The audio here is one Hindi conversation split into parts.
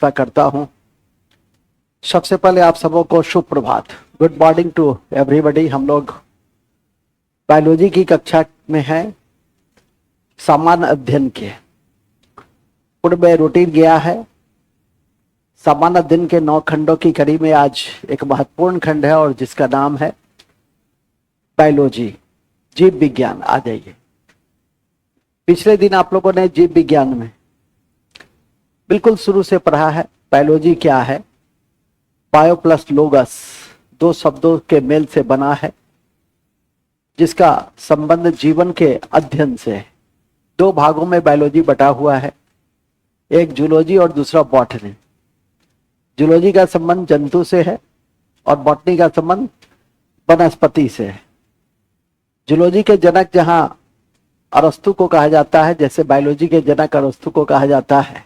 करता हूं। सबसे पहले आप सबों को शुभ प्रभात, गुड मॉर्निंग टू एवरीबॉडी। हम लोग बायोलॉजी की कक्षा में हैं, सामान्य अध्ययन के पूर्व में रूटीन गया है। सामान्य अध्ययन के 9 खंडों की कड़ी में आज एक महत्वपूर्ण खंड है और जिसका नाम है बायोलॉजी, जीव विज्ञान। आ जाइए। पिछले दिन आप लोगों ने जीव विज्ञान में बिल्कुल शुरू से पढ़ा है बायोलॉजी क्या है। बायो प्लस लोगस 2 शब्दों के मेल से बना है, जिसका संबंध जीवन के अध्ययन से है। 2 भागों में बायोलॉजी बटा हुआ है, एक जूलॉजी और दूसरा बॉटनी। जूलॉजी का संबंध जंतु से है और बॉटनी का संबंध वनस्पति से है। जूलॉजी के जनक जहां अरस्तु को कहा जाता है, जैसे बायोलॉजी के जनक अरस्तु को कहा जाता है,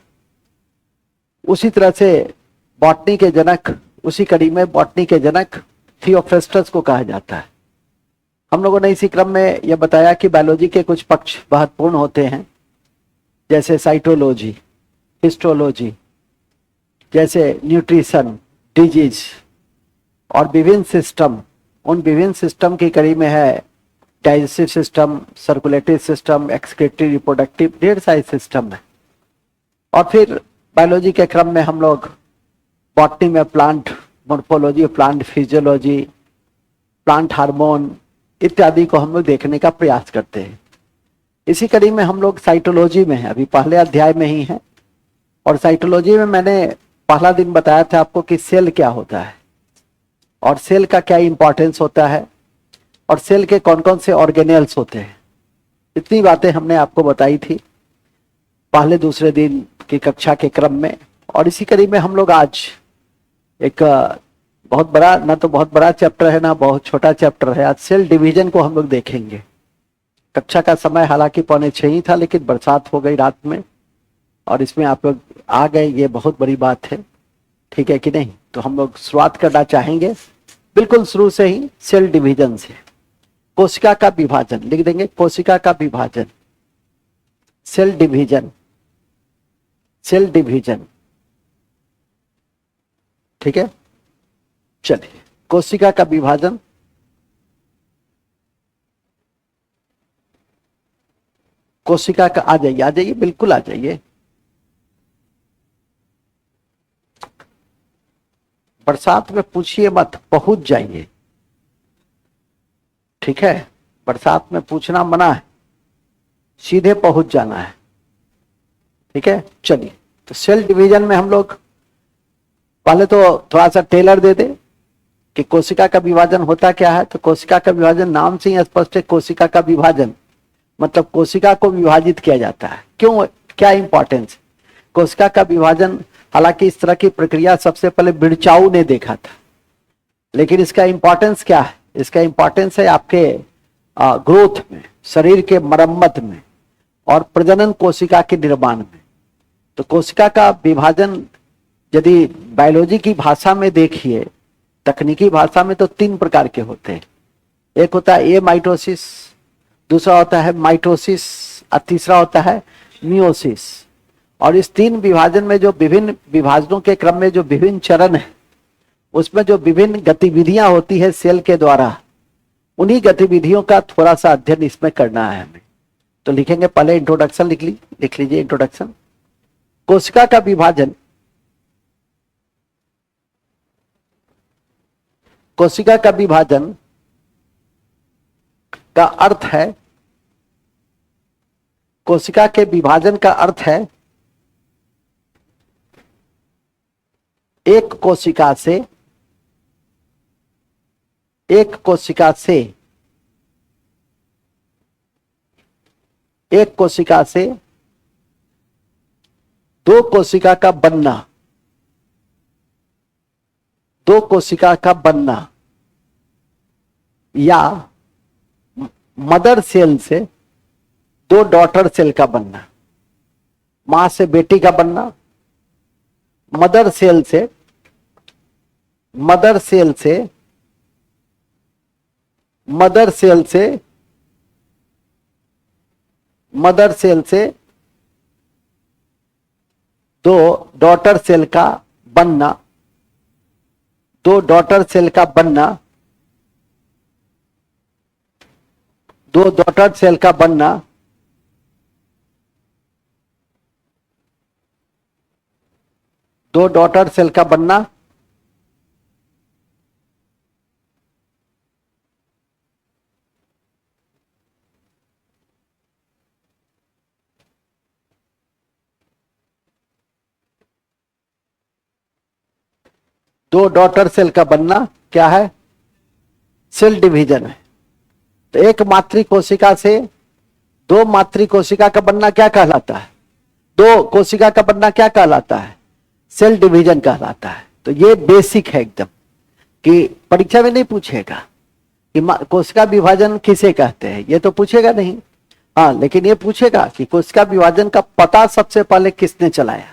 उसी तरह से बॉटनी के जनक, उसी कड़ी में बॉटनी के जनक थियोफ्रेस्टस को कहा जाता है। हम लोगों ने इसी क्रम में यह बताया कि बायोलॉजी के कुछ पक्ष महत्वपूर्ण होते हैं, जैसे साइटोलॉजी, हिस्टोलॉजी, जैसे न्यूट्रिशन, डिजीज और विभिन्न सिस्टम। उन विभिन्न सिस्टम की कड़ी में है digestive system, circulatory system, excretory, reproductive, ढेर सारे सिस्टम है। और फिर बायोलॉजी के क्रम में हम लोग बॉटनी में plant morphology, plant physiology, plant hormone इत्यादि को हम लोग देखने का प्रयास करते हैं। इसी कड़ी में हम लोग साइटोलॉजी में हैं, अभी पहले अध्याय में ही हैं। और साइटोलॉजी में मैंने पहला दिन बताया था आपको कि सेल क्या होता है और सेल का क्या इंपॉर्टेंस होता है और सेल के कौन कौन से ऑर्गेनेल्स होते हैं। इतनी बातें हमने आपको बताई थी पहले दूसरे दिन की कक्षा के क्रम में। और इसी कड़ी में हम लोग आज एक बहुत बड़ा, ना तो बहुत बड़ा चैप्टर है ना बहुत छोटा चैप्टर है, आज सेल डिवीजन को हम लोग देखेंगे। कक्षा का समय हालांकि 5:45 ही था, लेकिन बरसात हो गई रात में और इसमें आप लोग आ गए, ये बहुत बड़ी बात है। ठीक है कि नहीं? तो हम लोग शुरुआत करना चाहेंगे बिल्कुल शुरू से ही, सेल डिवीजन से। कोशिका का विभाजन लिख देंगे, कोशिका का विभाजन, सेल डिवीजन, सेल डिवीजन। ठीक है, चलिए। कोशिका का विभाजन, कोशिका का, आ जाइए, आ जाइए, बिल्कुल आ जाइए। बरसात में पूछिए मत, पहुंच जाइए। ठीक है, बरसात में पूछना मना है, सीधे पहुंच जाना है। ठीक है, चलिए। तो सेल डिवीजन में हम लोग पहले तो थोड़ा सा टेलर दे दे कि कोशिका का विभाजन होता क्या है। तो कोशिका का विभाजन नाम से ही स्पष्ट है, कोशिका का विभाजन मतलब कोशिका को विभाजित किया जाता है। क्यों, क्या इंपॉर्टेंस? कोशिका का विभाजन, हालांकि इस तरह की प्रक्रिया सबसे पहले बिरचाऊ ने देखा था, लेकिन इसका इंपॉर्टेंस क्या है? इसका इंपॉर्टेंस है आपके ग्रोथ में, शरीर के मरम्मत में और प्रजनन कोशिका के निर्माण में। तो कोशिका का विभाजन यदि बायोलॉजी की भाषा में देखिए, तकनीकी भाषा में, तो 3 प्रकार के होते हैं। एक होता है ए माइटोसिस, दूसरा होता है माइटोसिस और तीसरा होता है मियोसिस। और इस 3 विभाजन में जो विभिन्न विभाजनों के क्रम में जो विभिन्न चरण है, उसमें जो विभिन्न गतिविधियां होती है सेल के द्वारा, उन्हीं गतिविधियों का थोड़ा सा अध्ययन इसमें करना है हमें। तो लिखेंगे, पहले इंट्रोडक्शन लिख लीजिए। इंट्रोडक्शन, कोशिका का विभाजन, कोशिका का विभाजन का अर्थ है, कोशिका के विभाजन का अर्थ है एक कोशिका से, एक कोशिका से, एक कोशिका से 2 कोशिका का बनना, 2 कोशिका का बनना, या मदर सेल से 2 डॉटर सेल का बनना। मां से बेटी का बनना, मदर सेल से, मदर सेल से, मदर सेल से, मदर सेल से दो डॉटर सेल का बनना, दो डॉटर सेल का बनना, दो डॉटर सेल का बनना दो डॉटर सेल का बनना दो डॉटर सेल का बनना क्या है? सेल डिवीजन है। तो एक मातृ कोशिका से दो मातृ कोशिका का बनना क्या कहलाता है? दो कोशिका का बनना क्या कहलाता है? सेल डिवीजन कहलाता है। तो ये बेसिक है एकदम, कि परीक्षा में नहीं पूछेगा कि कोशिका विभाजन किसे कहते हैं, ये तो पूछेगा नहीं। हाँ, लेकिन ये पूछेगा कि कोशिका विभाजन का पता सबसे पहले किसने चलाया?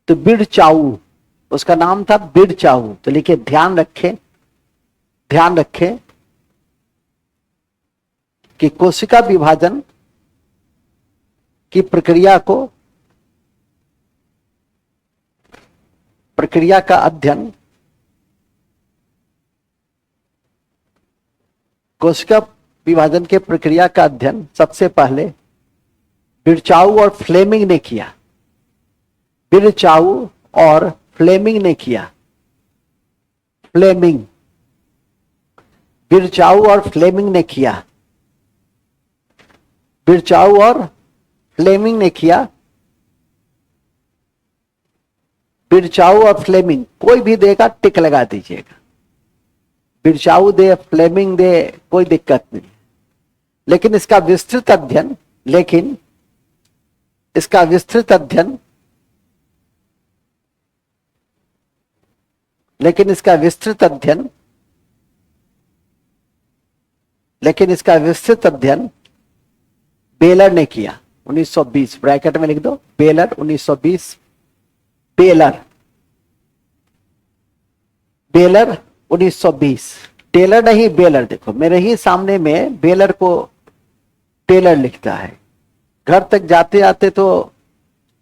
तो बिरचाऊ, उसका नाम था बिरचाऊ। तो लिखिए, ध्यान रखें, ध्यान रखें कि कोशिका विभाजन की प्रक्रिया का अध्ययन, कोशिका विभाजन के प्रक्रिया का अध्ययन सबसे पहले बिरचाऊ और फ्लेमिंग ने किया। बिरचाऊ और फ्लेमिंग ने किया। फ्लेमिंग, बिरचाऊ और फ्लेमिंग ने किया। बिरचाऊ और फ्लेमिंग ने किया। बिरचाऊ और फ्लेमिंग, कोई भी देगा टिक लगा दीजिएगा। बिरचाऊ दे, फ्लेमिंग दे, कोई दिक्कत नहीं। लेकिन इसका विस्तृत अध्ययन, लेकिन इसका विस्तृत अध्ययन, लेकिन इसका विस्तृत अध्ययन, लेकिन इसका विस्तृत अध्ययन बेलर ने किया 1920। ब्रैकेट में लिख दो, बेलर 1920। Baler, baler 1920। टेलर नहीं, बेलर। देखो मेरे ही सामने में बेलर को टेलर लिखता है, घर तक जाते आते तो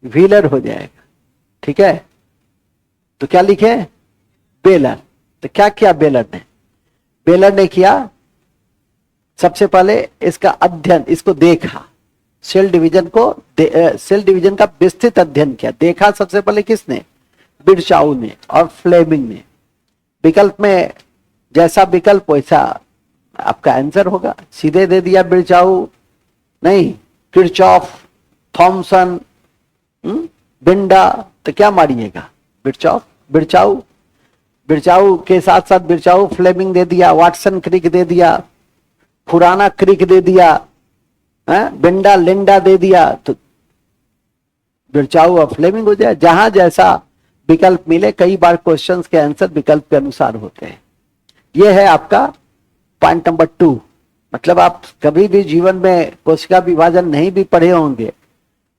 व्हीलर हो जाएगा। ठीक है, तो क्या लिखे? बेलर। तो क्या किया बेलर ने? बेलर ने किया सबसे पहले इसका अध्ययन, इसको देखा, सेल डिवीजन को सेल डिवीजन का विस्तृत अध्ययन किया। देखा सबसे पहले किसने? बिरचाऊ ने और फ्लेमिंग ने। विकल्प में जैसा विकल्प वैसा आपका आंसर होगा। सीधे दे दिया बिरचाऊ, नहीं, किरचॉफ, थॉमसन, बिंडा, तो क्या मारिएगा? बिरचॉफ, बिरचाऊ। बिरचाऊ के साथ साथ बिरचाऊ, फ्लेमिंग दे दिया, वाटसन क्रिक दे दिया, खुराना क्रिक दे दिया, बिंडा लिंडा दे दिया। तो बिरचाऊ और फ्लेमिंग हो जाए। जहां जैसा विकल्प मिले, कई बार क्वेश्चंस के आंसर विकल्प के अनुसार होते हैं। यह है आपका पॉइंट नंबर 2। मतलब आप कभी भी जीवन में कोशिका विभाजन नहीं भी पढ़े होंगे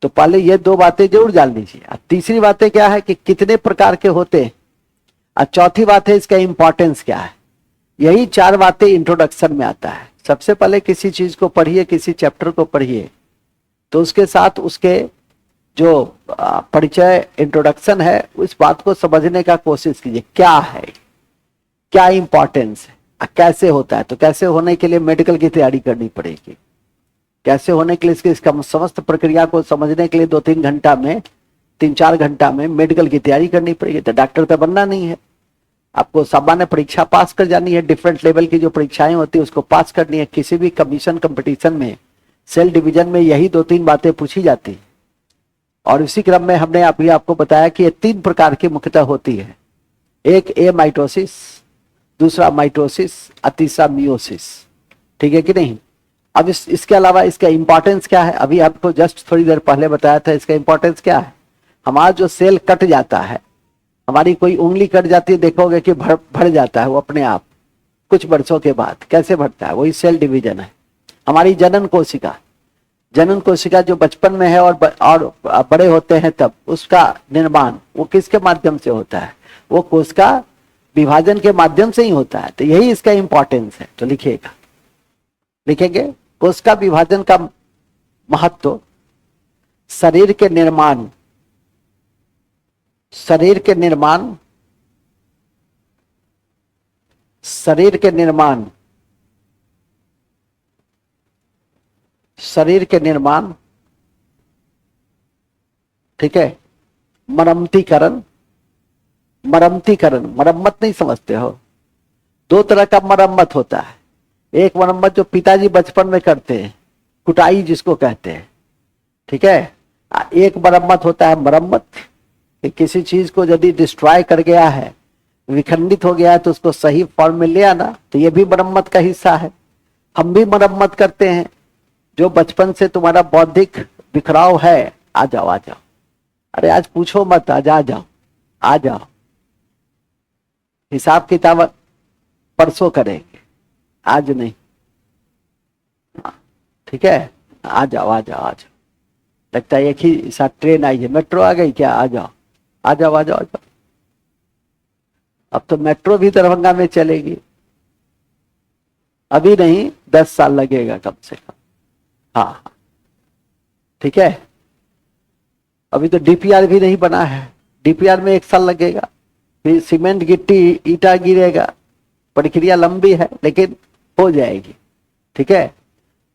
तो पहले ये दो बातें जरूर जान लीजिए। तीसरी बातें क्या है कि कितने प्रकार के होते हैं, और चौथी बात है इसका इंपॉर्टेंस क्या है। यही 4 बातें इंट्रोडक्शन में आता है। सबसे पहले किसी चीज को पढ़िए, किसी चैप्टर को पढ़िए, तो उसके साथ उसके जो परिचय, इंट्रोडक्शन है, उस बात को समझने का कोशिश कीजिए। क्या है, क्या इंपॉर्टेंस है, कैसे होता है। तो कैसे होने के लिए मेडिकल की तैयारी करनी पड़ेगी। कैसे होने के लिए इसका समस्त प्रक्रिया को समझने के लिए 2-3 घंटा में, 3-4 घंटा में मेडिकल की तैयारी करनी पड़ेगी। तो डॉक्टर तो बनना नहीं है, आपको सामान्य परीक्षा पास कर जानी है। डिफरेंट लेवल की जो परीक्षाएं होती है उसको पास करनी है। किसी भी कमीशन कंपटीशन में, सेल डिवीजन में यही 2-3 बातें पूछी जाती है। और इसी क्रम में हमने अभी आपको बताया कि ये 3 प्रकार की मुख्यतः होती है। एक ए माइटोसिस, दूसरा माइटोसिस, और तीसरा मियोसिस। ठीक है कि नहीं? अब इसके अलावा इसका इंपॉर्टेंस क्या है, अभी आपको जस्ट थोड़ी देर पहले बताया था। इसका इंपॉर्टेंस क्या है? हमारा जो सेल कट जाता है, हमारी कोई उंगली कट जाती है, देखोगे कि भर जाता है वो अपने आप कुछ वर्षों के बाद। कैसे भरता है? वही सेल डिवीजन है। हमारी जनन कोशिका, जनन कोशिका जो बचपन में है और बड़े होते हैं तब, उसका निर्माण वो किसके माध्यम से होता है? वो कोशिका विभाजन के माध्यम से ही होता है। तो यही इसका इंपॉर्टेंस है। तो लिखिएगा, लिखेंगे कोशिका विभाजन का महत्व शरीर के निर्माण शरीर के निर्माण, शरीर के निर्माण, शरीर के निर्माण, ठीक है, मरम्मतीकरण, मरम्मतीकरण, मरम्मत नहीं समझते हो, दो तरह का मरम्मत होता है। एक मरम्मत जो पिताजी बचपन में करते हैं, कुटाई जिसको कहते हैं, ठीक है। एक मरम्मत होता है मरम्मत, कि किसी चीज को यदि डिस्ट्रॉय कर गया है, विखंडित हो गया है, तो उसको सही फॉर्म में ले आना, तो ये भी मरम्मत का हिस्सा है। हम भी मरम्मत करते हैं। जो बचपन से तुम्हारा बौद्धिक बिखराव है, आ जाओ आ जाओ, अरे आज पूछो मत, आज आ जाओ आ जाओ, हिसाब किताब परसों करेंगे, आज नहीं, ठीक है। आ जाओ आ जाओ आ जाओ, लगता है एक ही साथ ट्रेन आई है, मेट्रो आ गई क्या, आ जाओ आ जाओ आ जाओ आ जाओ। अब तो मेट्रो भी दरभंगा में चलेगी, अभी नहीं 10 साल लगेगा कम से कम, हाँ ठीक है। अभी तो डीपीआर भी नहीं बना है, डीपीआर में 1 साल लगेगा, फिर सीमेंट गिट्टी ईटा गिरेगा, प्रक्रिया लंबी है लेकिन हो जाएगी, ठीक है।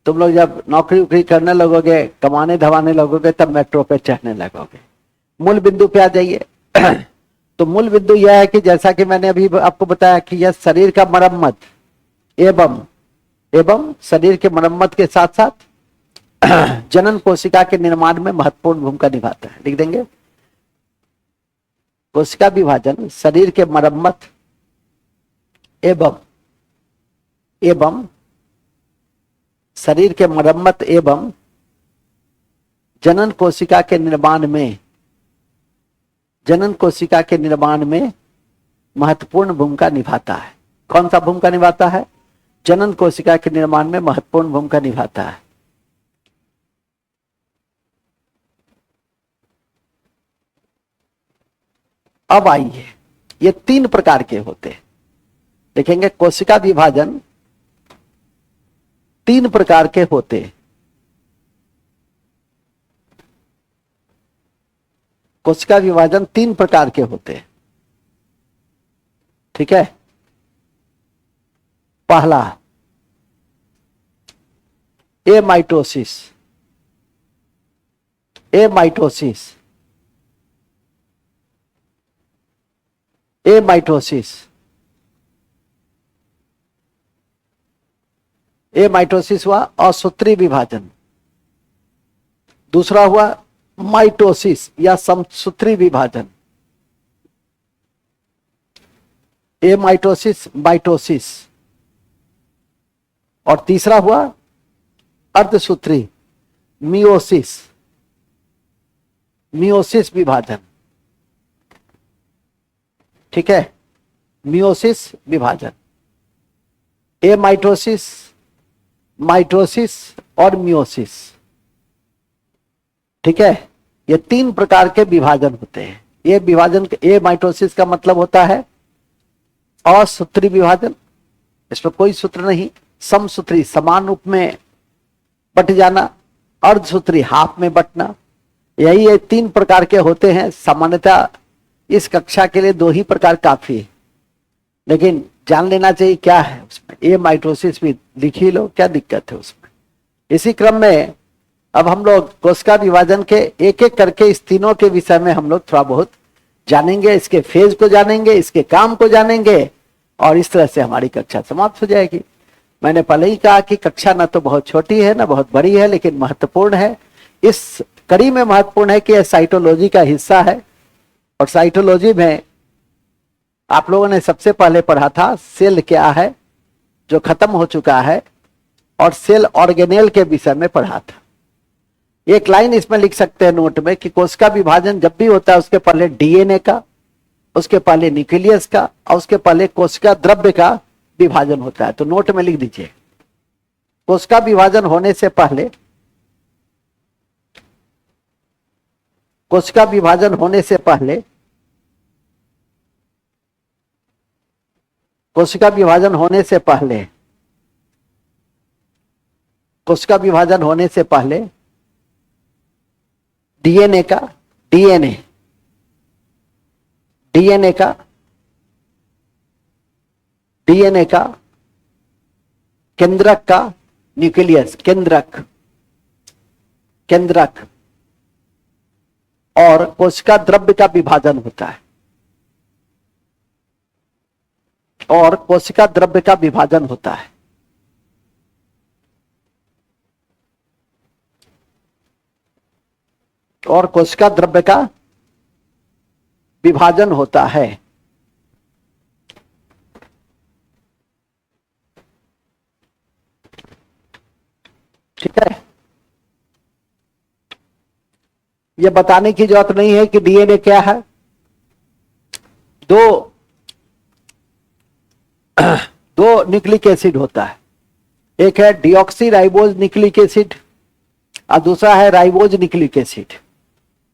तुम लोग जब नौकरी उकरी करने लगोगे, कमाने धमाने लगोगे, तब मेट्रो पे चढ़ने लगोगे। मूल बिंदु पे आ जाइए। तो मूल बिंदु यह है कि जैसा कि मैंने अभी आपको बताया कि यह शरीर का मरम्मत एवं एवं शरीर के मरम्मत के साथ साथ जनन कोशिका के निर्माण में महत्वपूर्ण भूमिका निभाता है। लिख देंगे, कोशिका विभाजन शरीर के मरम्मत एवं एवं शरीर के मरम्मत एवं जनन कोशिका के निर्माण में, जनन कोशिका के निर्माण में महत्वपूर्ण भूमिका निभाता है। कौन सा भूमिका निभाता है? जनन कोशिका के निर्माण में महत्वपूर्ण भूमिका निभाता है। अब आइए, ये 3 प्रकार के होते हैं। देखेंगे कोशिका विभाजन 3 प्रकार के होते हैं। कोशिका विभाजन 3 प्रकार के होते हैं, ठीक है। पहला एमाइटोसिस, एमाइटोसिस, एमाइटोसिस, एमाइटोसिस हुआ असूत्री विभाजन। दूसरा हुआ माइटोसिस या समसूत्री विभाजन, एमाइटोसिस, माइटोसिस। और तीसरा हुआ अर्धसूत्री मियोसिस, मियोसिस विभाजन, ठीक है। मियोसिस विभाजन, एमाइटोसिस, माइटोसिस और मियोसिस, ठीक है। ये 3 प्रकार के विभाजन होते हैं। ये विभाजन, ए माइटोसिस का मतलब होता है असूत्री विभाजन, इसमें कोई सूत्र नहीं। समसूत्री समान रूप में बट जाना, अर्धसूत्री हाफ में बटना, यही ये 3 प्रकार के होते हैं। सामान्यतः इस कक्षा के लिए 2 ही प्रकार काफी है, लेकिन जान लेना चाहिए क्या है उसमें। ए माइटोसिस भी लिख ही लो, क्या दिक्कत है उसमें। इसी क्रम में अब हम लोग कोशिका विभाजन के एक एक करके इस तीनों के विषय में हम लोग थोड़ा बहुत जानेंगे, इसके फेज को जानेंगे, इसके काम को जानेंगे, और इस तरह से हमारी कक्षा समाप्त हो जाएगी। मैंने पहले ही कहा कि कक्षा न तो बहुत छोटी है न बहुत बड़ी है, लेकिन महत्वपूर्ण है। इस कड़ी में महत्वपूर्ण है कि यह साइटोलॉजी का हिस्सा है, और साइटोलॉजी में आप लोगों ने सबसे पहले पढ़ा था सेल क्या है, जो खत्म हो चुका है, और सेल ऑर्गेनेल के विषय में पढ़ा था। एक लाइन इसमें लिख सकते हैं नोट में कि कोशिका विभाजन जब भी होता है उसके पहले डीएनए का, उसके पहले न्यूक्लियस का, और उसके पहले कोशिका द्रव्य का विभाजन होता है। तो नोट में लिख दीजिए, कोशिका विभाजन होने से पहले, कोशिका विभाजन होने से पहले, कोशिका विभाजन होने से पहले, कोशिका विभाजन होने से पहले डीएनए का, डीएनए डीएनए का केंद्रक का न्यूक्लियस, केंद्रक और कोशिका द्रव्य का विभाजन होता है, और कोशिका द्रव्य का विभाजन होता है। और कोशिका द्रव्य का विभाजन होता है। ठीक है, यह बताने की जरूरत नहीं है कि डीएनए क्या है। दो न्यूक्लिक एसिड होता है, एक है डिऑक्सी राइबोज न्यूक्लिक एसिड और दूसरा है राइबोज न्यूक्लिक एसिड।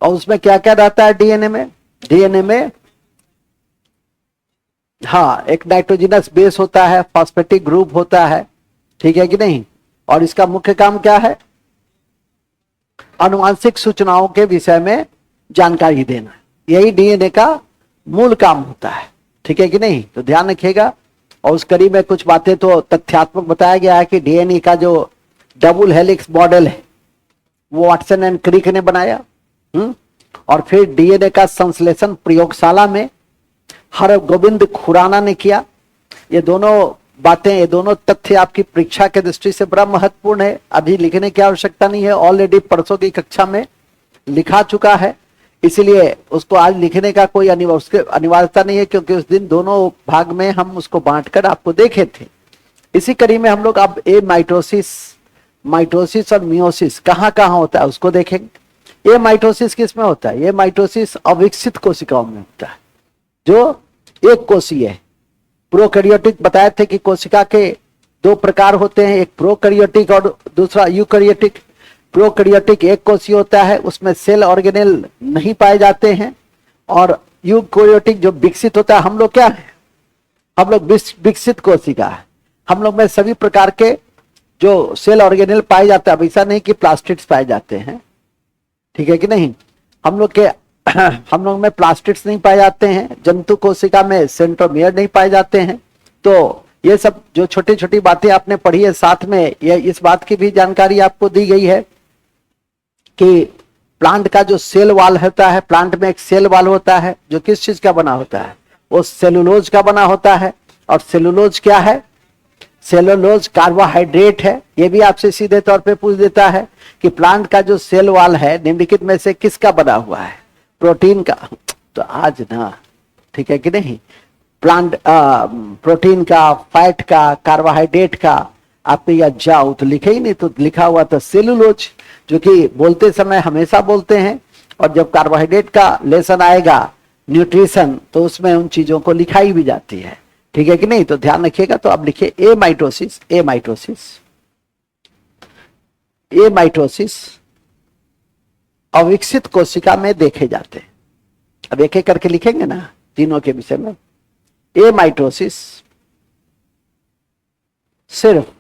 और उसमें क्या क्या रहता है डीएनए में? हाँ, एक नाइट्रोजनस बेस होता है, फॉस्फेटिक ग्रुप होता है, ठीक है कि नहीं। और इसका मुख्य काम क्या है? आनुवांशिक सूचनाओं के विषय में जानकारी देना, यही डीएनए का मूल काम होता है, ठीक है कि नहीं। तो ध्यान रखिएगा। और उस कड़ी में कुछ बातें तो तथ्यात्मक बताया गया है कि डीएनए का जो डबल हेलिक्स मॉडल है वो वाटसन एंड क्रिक ने बनाया। और फिर डीएनए का संश्लेषण प्रयोगशाला में हरगोविंद खुराना ने किया। ये दोनों बातें, ये दोनों तथ्य आपकी परीक्षा के दृष्टि से बड़ा महत्वपूर्ण है। अभी लिखने की आवश्यकता नहीं है, ऑलरेडी परसों की कक्षा में लिखा चुका है, इसलिए उसको आज लिखने का कोई अनिवार्यता नहीं है, क्योंकि उस दिन दोनों भाग में हम उसको बांटकर आपको देखे थे। इसी कड़ी में हम लोग अब माइटोसिस और मियोसिस कहाँ कहाँ होता है उसको देखेंगे। ये माइटोसिस किस में होता है? ये माइटोसिस अविकसित कोशिकाओं में होता है, जो एक कोशीय है। प्रोकैरियोटिक बताए थे कि कोशिका के दो प्रकार होते हैं, एक प्रोकैरियोटिक और दूसरा यूकैरियोटिक। प्रोकैरियोटिक एक कोशीय होता है, उसमें सेल ऑर्गेनेल नहीं पाए जाते हैं। और यूकैरियोटिक जो विकसित होता है, हम लोग क्या है? हम लोग विकसित कोशिका है। हम लोग में सभी प्रकार के जो सेल ऑर्गेनेल पाए जाते हैं। अब ऐसा नहीं कि प्लास्टिड्स पाए जाते हैं, ठीक है कि नहीं। हम लोग में प्लास्टिड्स नहीं पाए जाते हैं, जंतु कोशिका में सेंट्रोमियर नहीं पाए जाते हैं। तो ये सब जो छोटी छोटी बातें आपने पढ़ी है, साथ में ये इस बात की भी जानकारी आपको दी गई है कि प्लांट का जो सेल वॉल होता है, प्लांट में एक सेल वॉल होता है जो किस चीज का बना होता है? वो सेलुलोज का बना होता है। और सेलुलोज क्या है? सेलुलोज कार्बोहाइड्रेट है। ये भी आपसे सीधे तौर पे पूछ देता है कि प्लांट का जो सेल वॉल है निम्नलिखित में से किसका बना हुआ है? प्रोटीन का। तो आज ना, ठीक है कि नहीं, प्लांट प्रोटीन का, फैट का, कार्बोहाइड्रेट का आपने या जाओ तो लिखे ही नहीं, तो लिखा हुआ था सेलुलोज, जो कि बोलते समय हमेशा बोलते हैं। और जब कार्बोहाइड्रेट का लेसन आएगा, न्यूट्रिशन, तो उसमें उन चीजों को लिखाई भी जाती है, ठीक है कि नहीं। तो ध्यान रखिएगा। तो अब लिखिए ए माइटोसिस अविकसित कोशिका में देखे जाते हैं। अब एक एक करके लिखेंगे ना तीनों के विषय में। ए माइटोसिस सिर्फ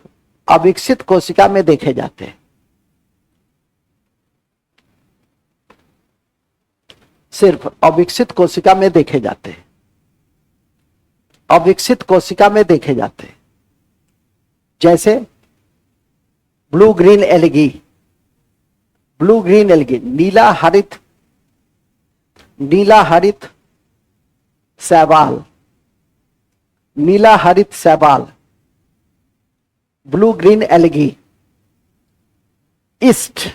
अविकसित कोशिका में देखे जाते हैं, सिर्फ अविकसित कोशिका में देखे जाते हैं, अविकसित कोशिका में देखे जाते हैं। जैसे ब्लू ग्रीन एल्गी, नीला हरित शैवाल, blue green algae, yeast,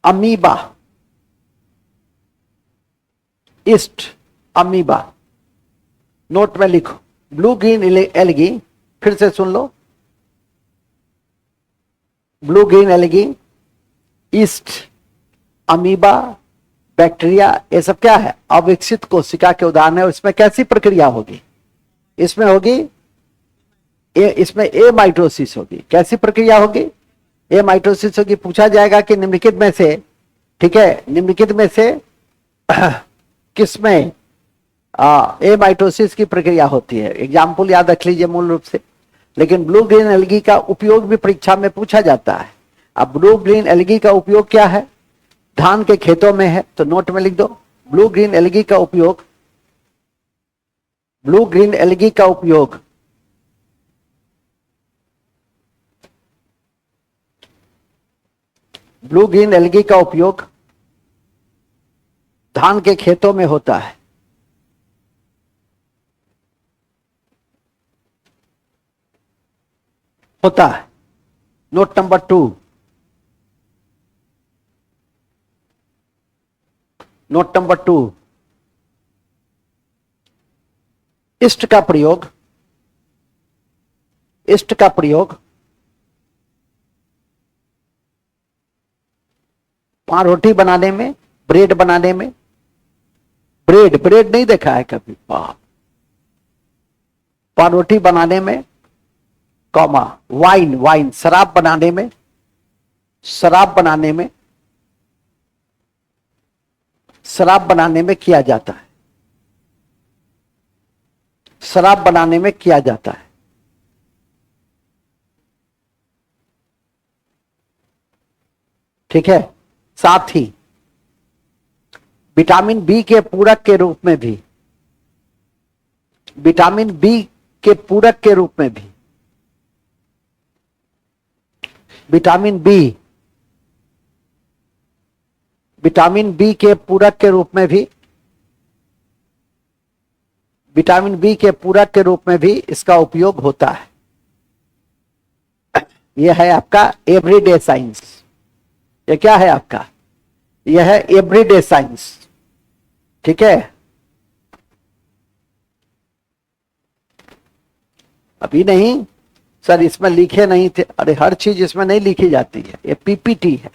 amoeba, note में लिखो। ब्लू ग्रीन एल्गी, फिर से सुन लो, blue green algae, yeast, amoeba, bacteria, ये सब क्या है? अविकसित कोशिका के उदाहरण है। इसमें कैसी प्रक्रिया होगी? इसमें ए माइटोसिस होगी। कैसी प्रक्रिया होगी? ए माइटोसिस होगी। पूछा जाएगा कि निम्नलिखित में से, ठीक है, निम्नलिखित में से किसमें ए माइटोसिस की प्रक्रिया होती है? एग्जाम्पल याद रख लीजिए मूल रूप से। लेकिन ब्लू ग्रीन एल्गी का उपयोग भी परीक्षा में पूछा जाता है। अब ब्लू ग्रीन एल्गी का उपयोग क्या है? धान के खेतों में है, तो नोट में लिख दो। ब्लू ग्रीन एल्गी का उपयोग, ब्लू ग्रीन एल्गी का उपयोग ब्लू ग्रीन एल्गी का उपयोग धान के खेतों में होता है। होता है। Note number 2, note number 2, east का प्रयोग, ईस्ट का प्रयोग पान रोटी बनाने में, ब्रेड बनाने में, ब्रेड ब्रेड नहीं देखा है कभी, पान रोटी बनाने में, कॉमा वाइन वाइन शराब बनाने में, शराब बनाने में, शराब बनाने में किया जाता है, शराब बनाने में किया जाता है। ठीक है। साथ ही विटामिन बी के पूरक के रूप में भी, विटामिन बी के पूरक के रूप में भी, विटामिन बी, विटामिन बी के पूरक के रूप में भी, विटामिन बी के पूरक के रूप में भी इसका उपयोग होता है। यह है आपका एवरीडे साइंस। यह क्या है आपका? यह है एवरीडे साइंस। ठीक है। अभी नहीं सर, इसमें लिखे नहीं थे। अरे हर चीज इसमें नहीं लिखी जाती है, ये पीपीटी है।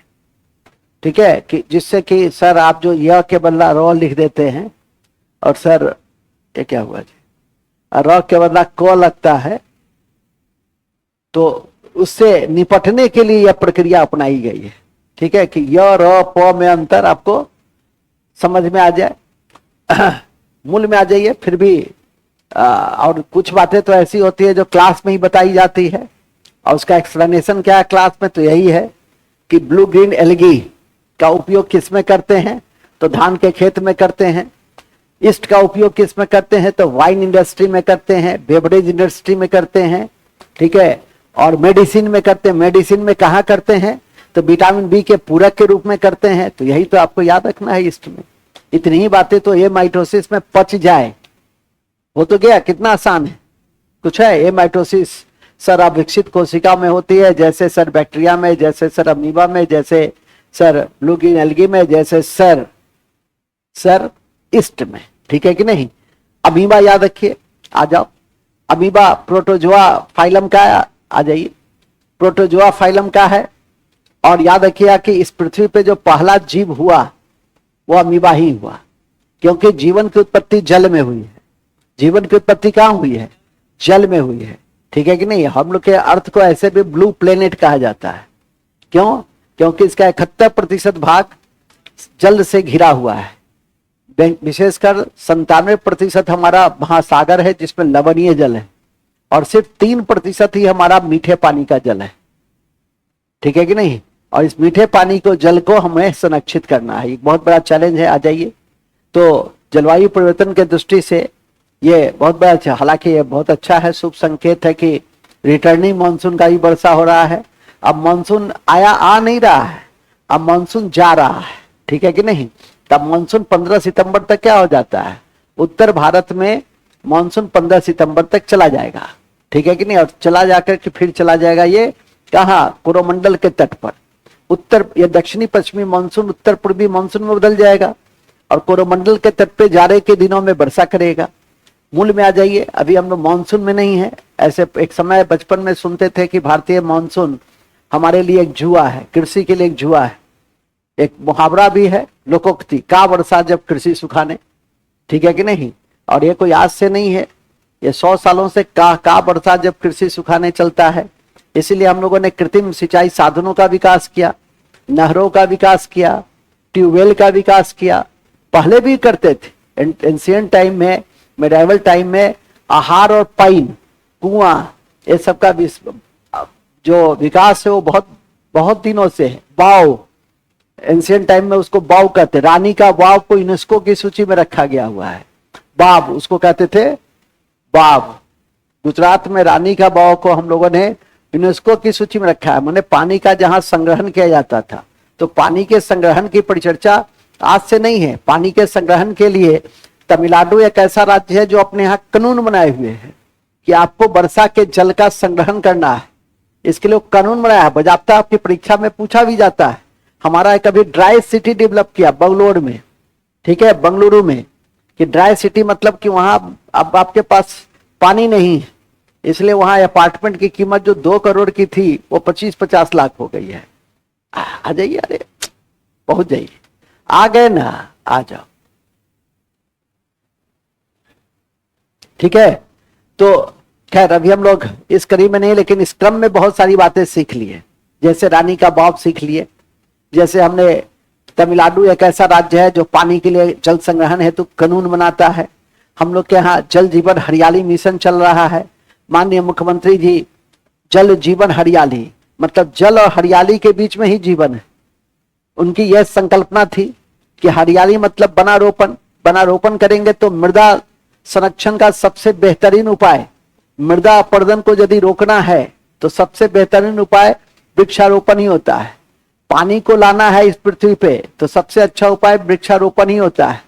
ठीक है, कि जिससे कि सर आप जो यह के बदला रॉ लिख देते हैं, और सर ये क्या हुआ जी, रॉ के बदला को लगता है, तो उससे निपटने के लिए यह प्रक्रिया अपनाई गई है। ठीक है, कि य र प में अंतर आपको समझ में आ जाए, मूल में आ जाइए। फिर भी और कुछ बातें तो ऐसी होती है जो क्लास में ही बताई जाती है, और उसका एक्सप्लेनेशन क्या है क्लास में, तो यही है कि ब्लू ग्रीन एल्गी का उपयोग किस में करते हैं, तो धान के खेत में करते हैं। ईस्ट का उपयोग किस में करते हैं, तो वाइन इंडस्ट्री में करते हैं, बेवरेज इंडस्ट्री में करते हैं। ठीक है, और मेडिसिन में करते हैं। मेडिसिन में कहाँ करते हैं, तो विटामिन बी के पूरक के रूप में करते हैं। तो यही तो आपको याद रखना है ईस्ट में। इतनी ही बातें तो ये माइटोसिस में पच जाए, हो तो गया। कितना आसान है, कुछ है। ये माइटोसिस सर अविकसित कोशिका में होती है, जैसे सर बैक्टीरिया में, जैसे सर अमीबा में, जैसे सर ब्लू ग्रीन एल्गी में, जैसे सर ईस्ट में। ठीक है कि नहीं। अमीबा याद रखिए, आ जाओ। अमीबा प्रोटोजोआ फाइलम का, आ जाइए। प्रोटोजोआ फाइलम का है। और याद रखिएगा कि इस पृथ्वी पे जो पहला जीव हुआ वो अमीबा ही हुआ, क्योंकि जीवन की उत्पत्ति जल में हुई है। जीवन की उत्पत्ति कहाँ हुई है, जल में हुई है। ठीक है कि नहीं। हम लोग के अर्थ को ऐसे भी ब्लू प्लेनेट कहा जाता है। क्यों? क्योंकि इसका 71% भाग जल से घिरा हुआ है। विशेषकर 97% हमारा महासागर है जिसमें लवणीय जल है, और सिर्फ 3% ही हमारा मीठे पानी का जल है। ठीक है कि नहीं। और इस मीठे पानी को, जल को हमें संरक्षित करना है, एक बहुत बड़ा चैलेंज है। आ जाइए। तो जलवायु परिवर्तन के दृष्टि से ये बहुत बड़ा अच्छा, हालांकि ये बहुत अच्छा है, शुभ संकेत है कि रिटर्निंग मानसून का भी वर्षा हो रहा है। अब मानसून आ नहीं रहा है, अब मानसून जा रहा है। ठीक है कि नहीं। तब मानसून 15 सितंबर तक क्या हो जाता है, उत्तर भारत में मानसून 15 सितंबर तक चला जाएगा। ठीक है कि नहीं। और चला जाकर के फिर चला जाएगा ये कहाँ, कोरोमंडल के तट पर। उत्तर या दक्षिणी पश्चिमी मानसून उत्तर पूर्वी मानसून में बदल जाएगा, और कोरोमंडल के तट पे जाड़े के दिनों में वर्षा करेगा। मूल में आ जाइए। अभी हम लोग मानसून में नहीं है। ऐसे एक समय बचपन में सुनते थे कि भारतीय मानसून हमारे लिए एक जुआ है, कृषि के लिए एक जुआ है। एक मुहावरा भी है, लोकोक्ति, का वर्षा जब कृषि सुखाने। ठीक है कि नहीं। और ये कोई आज से नहीं है, ये 100 सालों से का वर्षा जब कृषि सुखाने चलता है। इसीलिए हम लोगों ने कृत्रिम सिंचाई साधनों का विकास किया, नहरों का विकास किया, ट्यूबवेल का विकास किया। पहले भी करते थे एंशिएंट टाइम में, मेडाइवल टाइम में आहार और पाइन, कुआं, ये सब का जो विकास है वो बहुत बहुत दिनों से है। बाव, एंशियंट टाइम में उसको वाव कहते, रानी का वाव को यूनेस्को की सूची में रखा गया हुआ है। बाब उसको कहते थे, बाब। गुजरात में रानी का वाव को हम लोगों ने यूनेस्को की सूची में रखा है, माने पानी का जहां संग्रहण किया जाता था। तो पानी के संग्रहण की परिचर्चा आज से नहीं है। पानी के संग्रहण के लिए तमिलनाडु एक ऐसा राज्य है जो अपने यहाँ कानून बनाए हुए हैं कि आपको वर्षा के जल का संग्रहण करना है। इसके लिए कानून बनाया है, बजाबता आपकी परीक्षा में पूछा भी जाता है। हमारा एक अभी ड्राई सिटी डेवलप किया बंगलोर में, ठीक है, बंगलुरु में, कि ड्राई सिटी मतलब कि वहां अब आपके पास पानी नहीं है, इसलिए वहां अपार्टमेंट की कीमत जो 2 करोड़ की थी वो 25-50 लाख हो गई है। आ जाइए, अरे पहुंच जाइए, आ गए ना, आ जाओ, ठीक है। तो खैर अभी हम लोग इस कड़ी में नहीं, लेकिन इस क्रम में बहुत सारी बातें सीख लिए, जैसे रानी का बाव सीख लिए, जैसे हमने तमिलनाडु एक ऐसा राज्य है जो पानी के लिए जल संग्रहण हेतु कानून बनाता है। हम लोग के यहाँ जल जीवन हरियाली मिशन चल रहा है। माननीय मुख्यमंत्री जी जल जीवन हरियाली, मतलब जल और हरियाली के बीच में ही जीवन है। उनकी यह संकल्पना थी कि हरियाली मतलब वनारोपण, वनारोपण करेंगे तो मृदा संरक्षण का सबसे बेहतरीन उपाय, मृदा अपरदन को यदि रोकना है तो सबसे बेहतरीन उपाय वृक्षारोपण ही होता है। पानी को लाना है इस पृथ्वी पे तो सबसे अच्छा उपाय वृक्षारोपण ही होता है।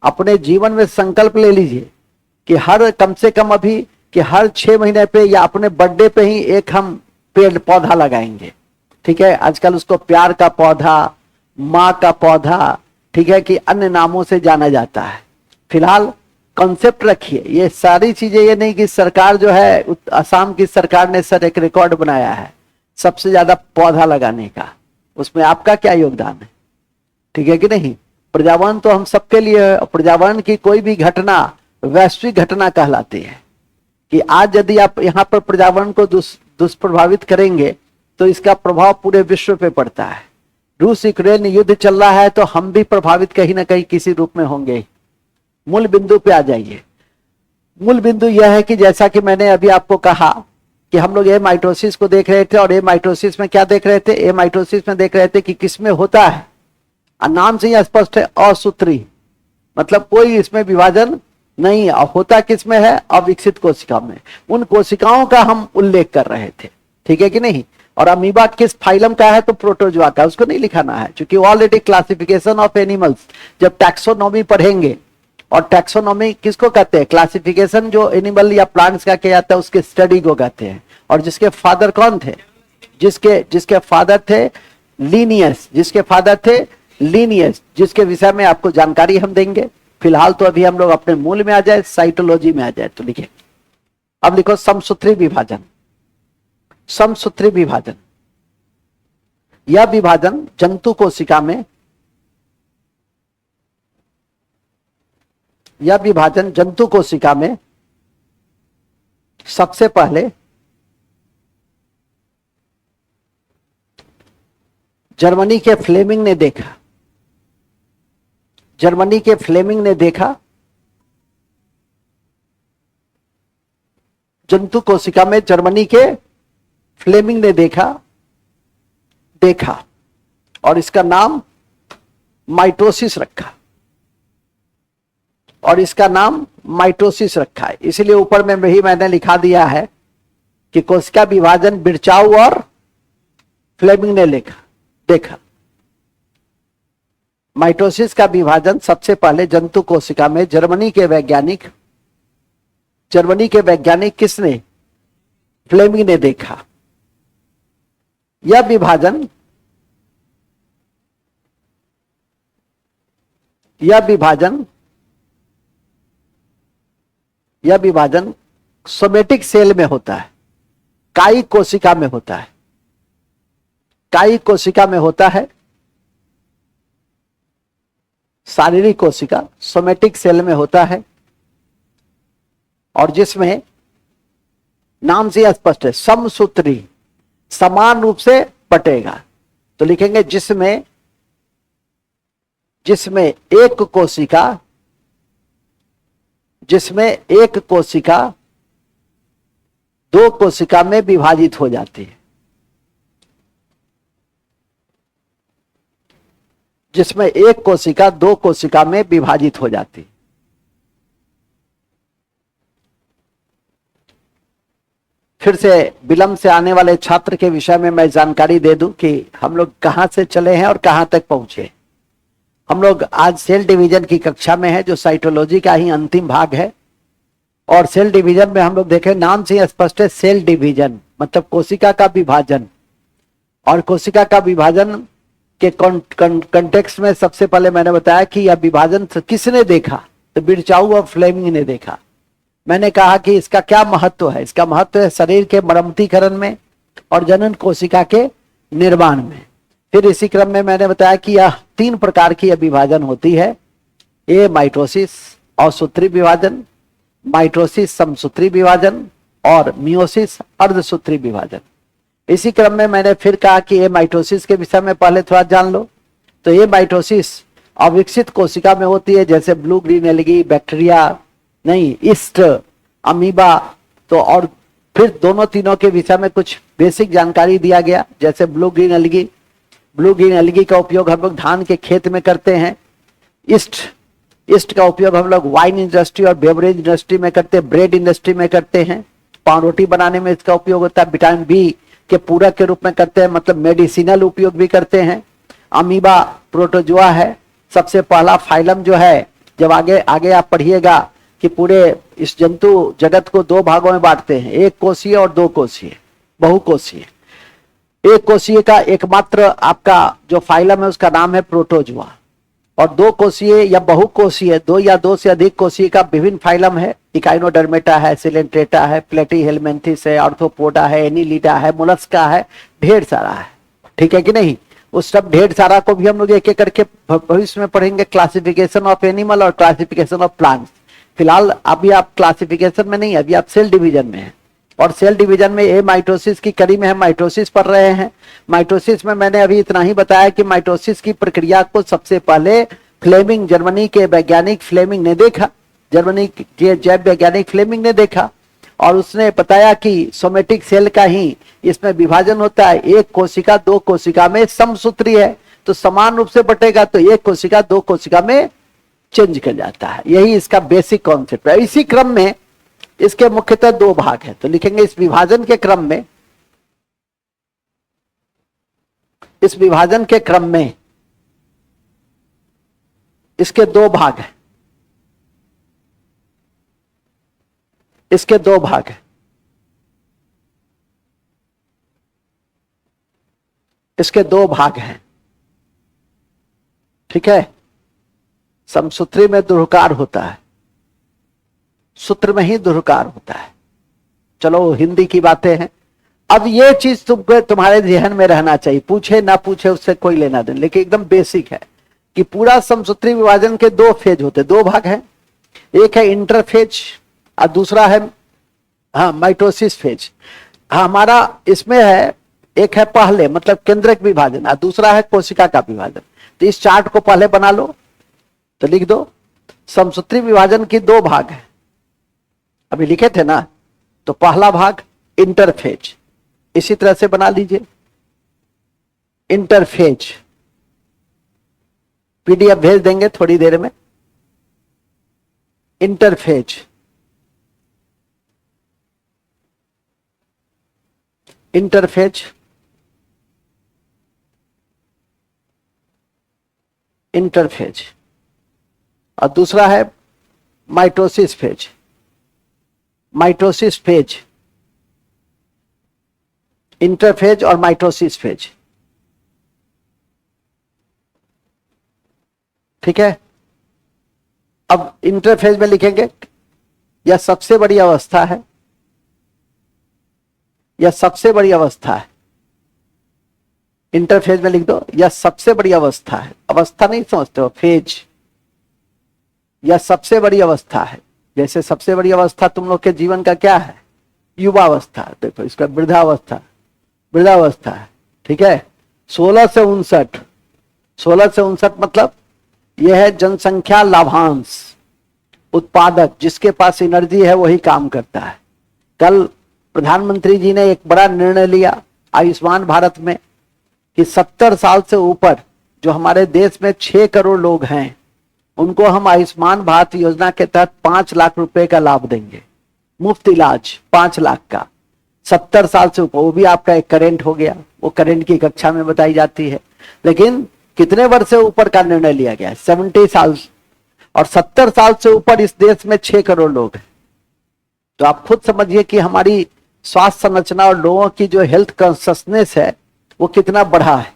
अपने जीवन में संकल्प ले लीजिए कि हर कम से कम अभी कि हर 6 महीने पे या अपने बर्थडे पे ही एक हम पेड़ पौधा लगाएंगे, ठीक है। आजकल उसको प्यार का पौधा, माँ का पौधा, ठीक है, कि अन्य नामों से जाना जाता है। फिलहाल कॉन्सेप्ट रखिए, ये सारी चीजें, ये नहीं कि सरकार जो है असम की सरकार ने सर एक रिकॉर्ड बनाया है सबसे ज्यादा पौधा लगाने का, उसमें आपका क्या योगदान है, ठीक है कि नहीं। पर्यावरण तो हम सबके लिए है, और पर्यावरण की कोई भी घटना वैश्विक घटना कहलाती है कि आज यदि आप यहाँ पर पर्यावरण को दुष्प्रभावित करेंगे तो इसका प्रभाव पूरे विश्व पे पड़ता है। रूस यूक्रेन युद्ध चल रहा है तो हम भी प्रभावित कहीं ना कहीं किसी रूप में होंगे। मूल बिंदु पे आ जाइए। मूल बिंदु यह है कि जैसा कि मैंने अभी आपको कहा कि हम लोग ए माइटोसिस को देख रहे थे, और ए माइटोसिस में क्या देख रहे थे, ए माइटोसिस में देख रहे थे कि किसमें होता है, नाम से ही स्पष्ट है, असूत्री, मतलब कोई इसमें विभाजन नहीं है। होता किसमें है, अविकसित कोशिका में। उन कोशिकाओं का हम उल्लेख कर रहे थे, ठीक है कि नहीं। और अमीबा किस फाइलम का है, तो प्रोटोजोआ का, उसको नहीं लिखाना है, क्योंकि ऑलरेडी क्लासिफिकेशन ऑफ एनिमल्स जब टैक्सोनॉमी पढ़ेंगे, और टैक्सोनॉमी किसको कहते हैं, क्लासिफिकेशन जो एनिमल या प्लांट्स का किया जाता है उसके स्टडी को कहते हैं। और जिसके फादर कौन थे, जिसके फादर थे लीनियस, जिसके विषय में आपको जानकारी हम देंगे। फिलहाल तो अभी हम लोग अपने मूल में आ जाए, साइटोलॉजी में आ जाए। तो लिखिए, अब लिखो समसूत्री विभाजन। समसूत्री विभाजन, यह विभाजन जंतु कोशिका में, यह विभाजन जंतु कोशिका में सबसे पहले जर्मनी के फ्लेमिंग ने देखा। जर्मनी के फ्लेमिंग ने देखा, जंतु कोशिका में जर्मनी के फ्लेमिंग ने देखा और इसका नाम माइटोसिस रखा, और इसका नाम माइटोसिस रखा है। इसलिए ऊपर में भी मैंने लिखा दिया है कि कोशिका विभाजन बिरचाउ और फ्लेमिंग ने देखा। माइटोसिस का विभाजन सबसे पहले जंतु कोशिका में जर्मनी के वैज्ञानिक किसने, फ्लेमिंग ने देखा। यह विभाजन सोमेटिक सेल में होता है, कायी कोशिका में होता है। कायी कोशिका में होता है, शारीरिक कोशिका सोमेटिक सेल में होता है, और जिसमें नाम से स्पष्ट है, समसूत्री, समान रूप से बटेगा। तो लिखेंगे जिसमें एक कोशिका 2 कोशिका में विभाजित हो जाती है। जिसमें एक कोशिका दो कोशिका में विभाजित हो जाती। फिर से विलंब से आने वाले छात्र के विषय में मैं जानकारी दे दूं कि हम लोग कहां से चले हैं और कहां तक पहुंचे। हम लोग आज सेल डिवीजन की कक्षा में है, जो साइटोलॉजी का ही अंतिम भाग है। और सेल डिवीजन में हम लोग देखें, नाम से स्पष्ट है, सेल डिवीजन मतलब कोशिका का विभाजन। और कोशिका का विभाजन के कंटेक्स्ट में सबसे पहले मैंने बताया कि यह विभाजन किसने देखा, तो बिरचाउ और फ्लेमिंग ने देखा। मैंने कहा कि इसका क्या महत्व है। इसका महत्व है शरीर के मरम्मतीकरण में और जनन कोशिका के निर्माण में। फिर इसी क्रम में मैंने बताया कि यह 3 प्रकार की विभाजन होती है। ए माइटोसिस असूत्री विभाजन, माइटोसिस समसूत्री विभाजन और मियोसिस अर्धसूत्री विभाजन। इसी क्रम में मैंने फिर कहा कि ए माइटोसिस के विषय में पहले थोड़ा जान लो। तो ये माइटोसिस अविकसित कोशिका में होती है, जैसे ब्लू ग्रीन एल्गी, बैक्टीरिया नहीं, ईस्ट, अमीबा। तो और फिर दोनों तीनों के विषय में कुछ बेसिक जानकारी दिया गया, जैसे blue green algae. Blue green algae का उपयोग हम लोग धान के खेत में करते हैं। ईस्ट का उपयोग हम लोग वाइन इंडस्ट्री और बेवरेज इंडस्ट्री में करते हैं, ब्रेड इंडस्ट्री में करते हैं। पाव रोटी बनाने में इसका उपयोग होता है। विटामिन बी के पूरक के रूप में करते हैं, मतलब मेडिसिनल उपयोग भी करते हैं। अमीबा प्रोटोजोआ है सबसे पहला फाइलम जो है। जब आगे आप पढ़िएगा कि पूरे इस जंतु जगत को 2 भागों में बांटते हैं, एक कोशीय और 2 कोशीय, बहुकोशीय। एक कोशीय का एकमात्र आपका जो फाइलम है उसका नाम है प्रोटोजोआ। और 2 कोशीय या बहुकोशीय, 2 या 2 से अधिक कोशीय का विभिन्न फाइलम है। इकाइनोडर्मेटा है, सिलेंट्रेटा है, प्लेटीहेलमिन्थिस है, आर्थ्रोपोडा है, एनीलिडा है, मोलस्का है, ढेर सारा है। ठीक है कि नहीं। उस सब ढेर सारा को भी हम लोग एक एक करके भविष्य में पढ़ेंगे। क्लासिफिकेशन ऑफ एनिमल और क्लासिफिकेशन ऑफ प्लांट्स। फिलहाल अभी आप क्लासिफिकेशन में नहीं, अभी आप सेल डिवीजन में हैं। और सेल डिवीजन में ए माइटोसिस की कड़ी में हम माइटोसिस पढ़ रहे हैं। माइटोसिस में मैंने अभी इतना ही बताया कि माइटोसिस की प्रक्रिया को सबसे पहले फ्लेमिंग, जर्मनी के वैज्ञानिक फ्लेमिंग ने देखा। जर्मनी के जैव वैज्ञानिक फ्लेमिंग ने देखा और उसने बताया कि सोमेटिक सेल का ही इसमें विभाजन होता है। एक कोशिका 2 कोशिका में समसूत्री है, तो समान रूप से बटेगा, तो एक कोशिका 2 कोशिका में चेंज कर जाता है। यही इसका बेसिक कॉन्सेप्ट है। इसी क्रम में इसके मुख्यतः 2 भाग हैं। तो लिखेंगे इस विभाजन के क्रम में, इस विभाजन के क्रम में इसके 2 भाग हैं। इसके 2 भाग हैं। इसके 2 भाग हैं। ठीक है। समसूत्री में दुर्कार होता है, सूत्र में ही दुर्कार होता है। चलो हिंदी की बातें हैं। अब ये चीज तुमको तुम्हारे ध्यान में रहना चाहिए, पूछे ना पूछे उससे कोई लेना देना, लेकिन एकदम बेसिक है कि पूरा समसूत्री विभाजन के 2 फेज होते, 2 भाग हैं। एक है इंटरफेज और दूसरा है माइटोसिस फेज। हमारा इसमें है, एक है पहले मतलब केंद्रक विभाजन और दूसरा है कोशिका का विभाजन। तो इस चार्ट को पहले बना लो, तो लिख दो समसूत्री विभाजन की 2 भाग है। अभी लिखे थे ना। तो पहला भाग इंटरफेज, इसी तरह से बना लीजिए। इंटरफेज पीडीएफ भेज देंगे थोड़ी देर में। इंटरफेज, इंटरफेज, इंटरफेज और दूसरा है mitosis phase. Mitosis phase, interphase और माइटोसिस फेज। ठीक है। अब इंटरफेज में लिखेंगे यह सबसे बड़ी अवस्था है, यह सबसे बड़ी अवस्था है। इंटरफेज में लिख दो यह सबसे बड़ी अवस्था है। अवस्था नहीं समझते हो, फेज। यह सबसे बड़ी अवस्था है। जैसे सबसे बड़ी अवस्था तुम लोग के जीवन का क्या है, युवावस्था। देखो इसका वृद्धावस्था, वृद्धावस्था है। ठीक है। 16 से 59, 16 से 59 मतलब यह है जनसंख्या लाभांश, उत्पादक, जिसके पास एनर्जी है वही काम करता है। कल प्रधानमंत्री जी ने एक बड़ा निर्णय लिया आयुष्मान भारत में कि 70 साल से ऊपर जो हमारे देश में 6 करोड़ लोग हैं, उनको हम आयुष्मान भारत योजना के तहत 5 लाख रुपए का लाभ देंगे, मुफ्त इलाज 5 लाख का, 70 साल से ऊपर। वो भी आपका एक करेंट हो गया, वो करेंट की कक्षा में बताई जाती है। लेकिन कितने वर्ष से ऊपर का निर्णय लिया गया है? 70 साल, और 70 साल से ऊपर इस देश में 6 करोड़ लोग हैं। तो आप खुद समझिए कि हमारी स्वास्थ्य संरचना और लोगों की जो हेल्थ कॉन्शियसनेस है वो कितना बढ़ा है।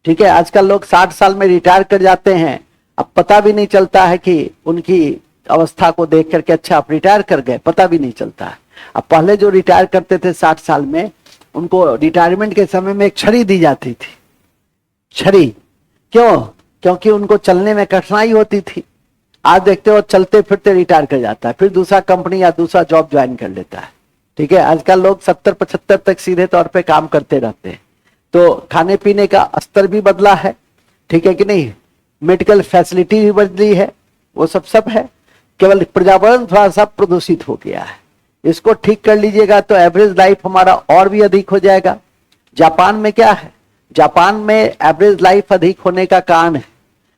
ठीक है, आजकल लोग 60 साल में रिटायर कर जाते हैं, अब पता भी नहीं चलता है कि उनकी अवस्था को देख करके अच्छा आप रिटायर कर गए, पता भी नहीं चलता है। अब पहले जो रिटायर करते थे 60 साल में, उनको रिटायरमेंट के समय में एक छड़ी दी जाती थी। छड़ी क्यों? क्योंकि उनको चलने में कठिनाई होती थी। आज देखते हो चलते फिरते रिटायर कर जाता है, फिर दूसरा कंपनी या दूसरा जॉब ज्वाइन कर लेता है। ठीक है, आजकल लोग 70-75 तक सीधे तौर पे काम करते रहते हैं। तो खाने पीने का स्तर भी बदला है, ठीक है कि नहीं, मेडिकल फैसिलिटी भी बदली है, वो सब है। केवल पर्यावरण थोड़ा सा प्रदूषित हो गया है, इसको ठीक कर लीजिएगा तो एवरेज लाइफ हमारा और भी अधिक हो जाएगा। जापान में क्या है? जापान में एवरेज लाइफ अधिक होने का कारण है,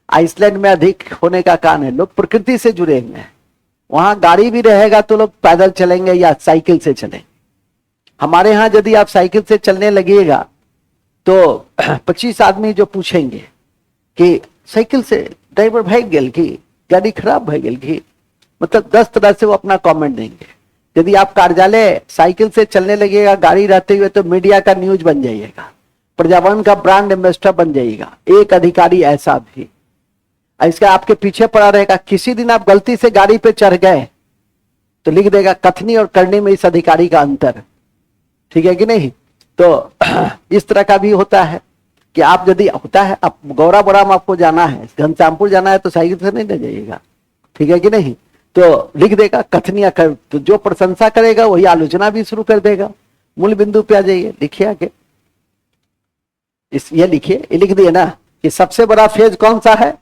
आइसलैंड में अधिक होने का कारण है, लोग प्रकृति से जुड़े हुए हैं। वहां गाड़ी भी रहेगा तो लोग पैदल चलेंगे या साइकिल से चलेंगे। हमारे यहाँ यदि आप साइकिल से चलने लगिएगा तो 25 आदमी जो पूछेंगे कि साइकिल से ड्राइवर भाग गेल की, गाड़ी खराब भाग गेल की, मतलब 10 तरह से वो अपना कमेंट देंगे। यदि आप कार्यालय साइकिल से चलने लगेगा गाड़ी रहते हुए तो मीडिया का न्यूज बन जाइएगा, पर्यावरण का ब्रांड एम्बेसडर बन जाइएगा। एक अधिकारी ऐसा भी, इसका आपके पीछे पड़ा रहेगा। किसी दिन आप गलती से गाड़ी पे चढ़ गए तो लिख देगा कथनी और करनी में इस अधिकारी का अंतर। ठीक है कि नहीं? तो इस तरह का भी होता है कि आप यदि होता है, आप गौराबोराम आपको जाना है, घनश्यामपुर जाना है तो साइकिल से नहीं ले जाइएगा। ठीक है कि नहीं? तो लिख देगा कथनियां कर, तो जो प्रशंसा करेगा वही आलोचना भी शुरू कर देगा। मूल बिंदु पे आ जाइए, लिखिए आगे, ये लिखिए, ये लिख दिए ना कि सबसे बड़ा फेज कौन सा है?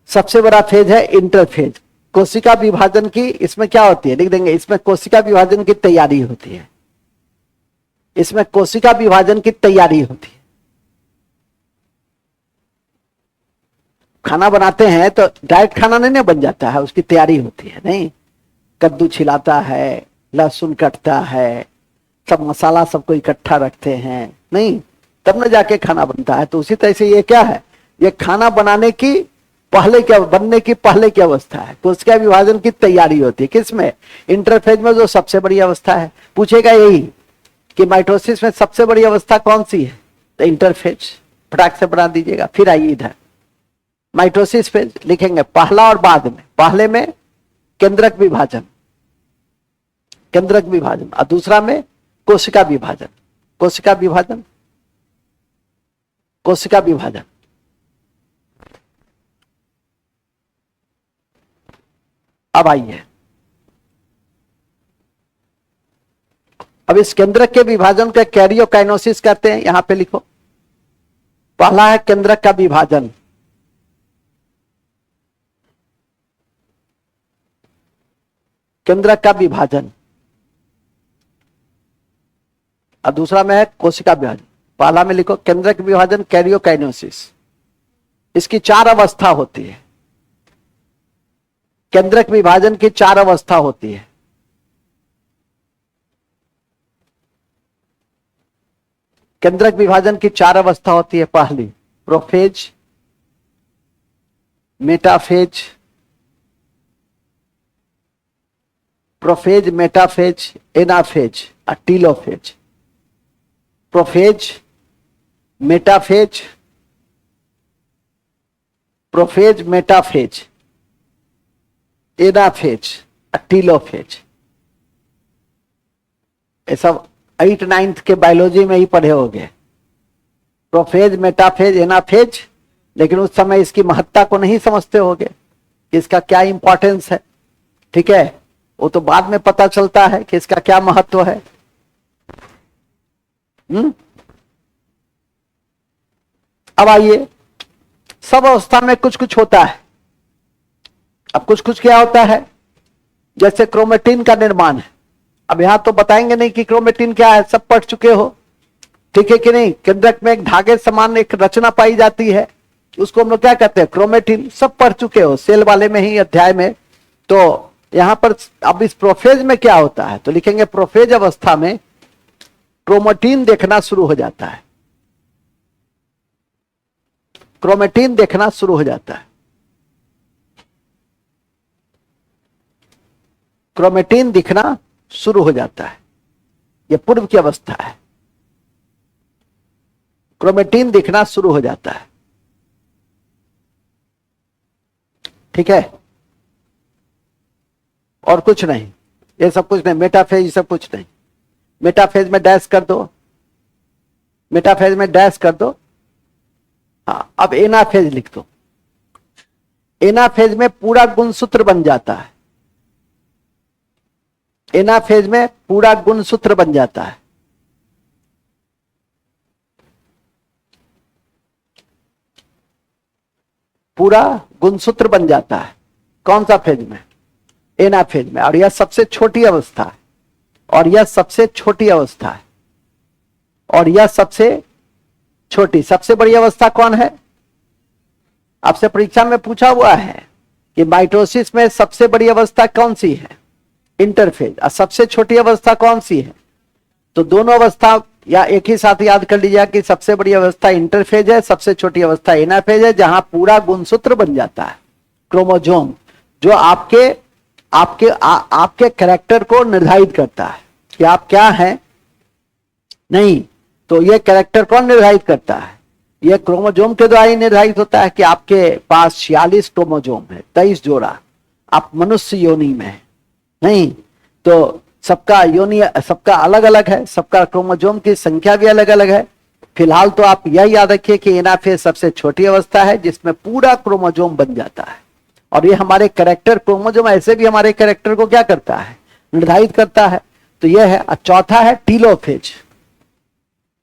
सबसे बड़ा फेज है इंटरफेज। कोशिका विभाजन की इसमें क्या होती है? लिख देंगे, इसमें कोशिका विभाजन की तैयारी होती है। इसमें कोशिका विभाजन की तैयारी होती है। खाना बनाते हैं तो डायरेक्ट खाना नहीं ना बन जाता है, उसकी तैयारी होती है। नहीं, कद्दू छिलाता है, लहसुन कटता है, सब मसाला सबको इकट्ठा रखते हैं, नहीं तब न जाके खाना बनता है। तो उसी तरह से ये क्या है? ये खाना बनाने की पहले क्या, बनने की पहले की अवस्था है। कोशिका विभाजन की तैयारी होती है किसमें? इंटरफेज में, जो सबसे बड़ी अवस्था है। पूछेगा यही कि माइटोसिस में सबसे बड़ी अवस्था कौन सी है? तो इंटरफेज, फटाक से बना दीजिएगा। फिर आइए इधर, माइटोसिस फेज लिखेंगे पहला और बाद में। पहले में केंद्रक विभाजन, केंद्रक विभाजन, और दूसरा में कोशिका विभाजन, कोशिका विभाजन, कोशिका विभाजन। अब आइए, अब इस केंद्रक के विभाजन का कैरियोकाइनोसिस कहते हैं। यहां पे लिखो, पहला है केंद्रक का विभाजन, केंद्रक का विभाजन, और दूसरा में है कोशिका विभाजन। पहला में लिखो केंद्रक विभाजन, कैरियोकाइनोसिस। इसकी 4 अवस्था होती है। केंद्रक विभाजन की 4 अवस्था होती है। केंद्रक विभाजन की 4 अवस्था होती है। पहली prophase, metaphase, prophase, metaphase, anaphase और telophase. Prophase, metaphase, prophase, metaphase, anaphase, telophase. ये सब 8th 9th के बायोलॉजी में ही पढ़े होंगे। प्रोफेज, मेटाफेज, एनाफेज, लेकिन उस समय इसकी महत्ता को नहीं समझते होंगे, इसका क्या इंपॉर्टेंस है। ठीक है, वो तो बाद में पता चलता है कि इसका क्या महत्व है। अब आइए, सब अवस्था में कुछ कुछ होता है। अब कुछ कुछ क्या होता है? जैसे क्रोमेटिन का निर्माण है। अब यहां तो बताएंगे नहीं कि क्रोमेटिन क्या है, सब पढ़ चुके हो। ठीक है कि नहीं। केंद्रक में एक धागे समान एक रचना पाई जाती है, उसको हम लोग क्या कहते हैं, क्रोमेटिन। सब पढ़ चुके हो सेल वाले में ही अध्याय में। तो यहां पर अब इस प्रोफेज में क्या होता है, तो लिखेंगे प्रोफेज अवस्था में क्रोमेटिन देखना शुरू हो जाता है। क्रोमेटिन देखना शुरू हो जाता है। क्रोमेटिन दिखना शुरू हो जाता है। यह पूर्व की अवस्था है। क्रोमेटिन दिखना शुरू हो जाता है। ठीक है, और कुछ नहीं, ये सब कुछ नहीं। मेटाफेज ये सब कुछ नहीं। मेटाफेज में डैश कर दो, मेटाफेज में डैश कर दो। हाँ, अब एनाफेज लिख दो। एनाफेज में पूरा गुणसूत्र बन जाता है। एनाफेज में पूरा गुणसूत्र बन जाता है। पूरा गुणसूत्र बन जाता है। कौन सा फेज में, एनाफेज में। और यह सबसे छोटी अवस्था है, और यह सबसे छोटी अवस्था है, और यह सबसे छोटी। सबसे बड़ी अवस्था कौन है, आपसे परीक्षा में पूछा हुआ है कि माइटोसिस में सबसे बड़ी अवस्था कौन सी है, इंटरफेज। और सबसे छोटी अवस्था कौन सी है, तो दोनों अवस्था या एक ही साथ याद कर लीजिए कि सबसे बड़ी अवस्था इंटरफेज है, सबसे छोटी अवस्था एनाफेज है, जहां पूरा गुणसूत्र बन जाता है, क्रोमोजोम, जो आपके कैरेक्टर को निर्धारित करता है कि आप क्या हैं। नहीं, तो ये कैरेक्टर कौन निर्धारित करता है, ये क्रोमोजोम के द्वारा ही निर्धारित होता है कि आपके पास 46 क्रोमोजोम है, 23 जोड़ा। आप मनुष्य योनि में है, नहीं तो सबका योनि सबका अलग अलग है, सबका क्रोमोजोम की संख्या भी अलग अलग है। फिलहाल तो आप यह याद रखिए कि एनाफेज सबसे छोटी अवस्था है जिसमें पूरा क्रोमोजोम बन जाता है। और ये हमारे कैरेक्टर, क्रोमोजोम ऐसे भी हमारे कैरेक्टर को क्या करता है, निर्धारित करता है। तो यह है। चौथा है टीलोफेज।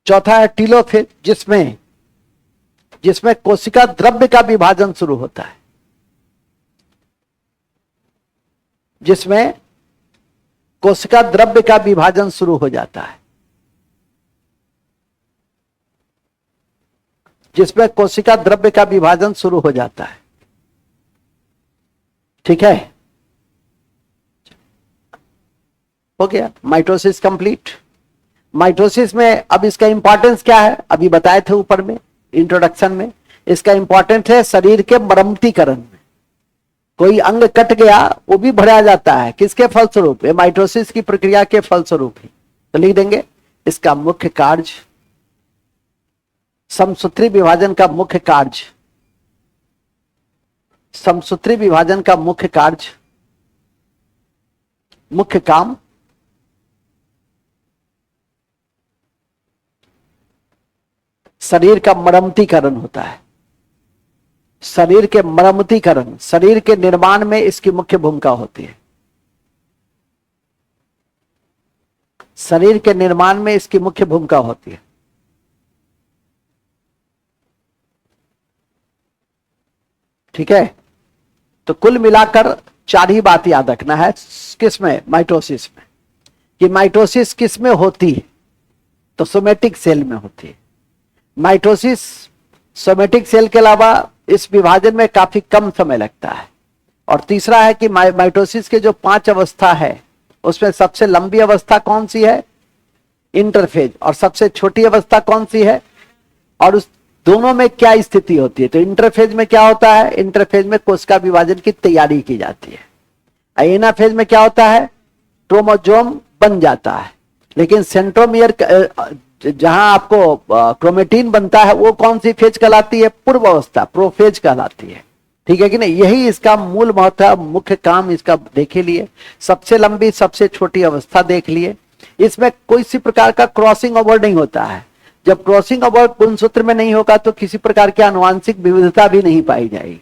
चौथा है टीलोफेज, जिसमें कोशिका द्रव्य का विभाजन शुरू होता है, जिसमें कोशिका द्रव्य का विभाजन शुरू हो जाता है, जिसमें कोशिका द्रव्य का विभाजन शुरू हो जाता है। ठीक है, हो गया माइटोसिस कंप्लीट। माइटोसिस में अब इसका इंपॉर्टेंस क्या है, अभी बताए थे ऊपर में इंट्रोडक्शन में। इसका इंपॉर्टेंस है शरीर के मरम्मतीकरण में। कोई अंग कट गया वो भी भरा जाता है, किसके फलस्वरूप, माइटोसिस की प्रक्रिया के फलस्वरूप ही। तो लिख देंगे इसका मुख्य कार्य, समसूत्री विभाजन का मुख्य कार्य, समसूत्री विभाजन का मुख्य कार्य, मुख्य काम शरीर का मरम्मतीकरण होता है। शरीर के मरम्मतीकरण, शरीर के निर्माण में इसकी मुख्य भूमिका होती है। शरीर के निर्माण में इसकी मुख्य भूमिका होती है। ठीक है, तो कुल मिलाकर 4 ही बात याद रखना है किसमें, माइटोसिस में। कि माइटोसिस किस में होती है, तो सोमेटिक सेल में होती है। माइटोसिस सोमेटिक सेल के अलावा इस विभाजन में काफी कम समय लगता है। और तीसरा है कि माइटोसिस के जो 5 अवस्था है उसमें सबसे लंबी अवस्था कौन सी है, इंटरफेज। और सबसे छोटी अवस्था कौन सी है, और उस दोनों में क्या स्थिति होती है। तो इंटरफेज में क्या होता है, इंटरफेज में कोशिका विभाजन की तैयारी की जाती है। एनाफेज में क्या होता है, क्रोमोजोम बन जाता है। लेकिन सेंट्रोमियर जहां आपको क्रोमेटिन बनता है वो कौन सी फेज कहलाती है, पूर्व अवस्था, प्रोफेज कहलाती है। ठीक है कि नहीं, यही इसका मूल महत्व, मुख्य काम इसका देखे लिए। सबसे लंबी सबसे छोटी अवस्था देख लिए। इसमें कोई सी प्रकार का क्रॉसिंग ओवर नहीं होता है। जब क्रॉसिंग ओवर गुणसूत्र में नहीं होगा तो किसी प्रकार की आनुवांशिक विविधता भी नहीं पाई जाएगी।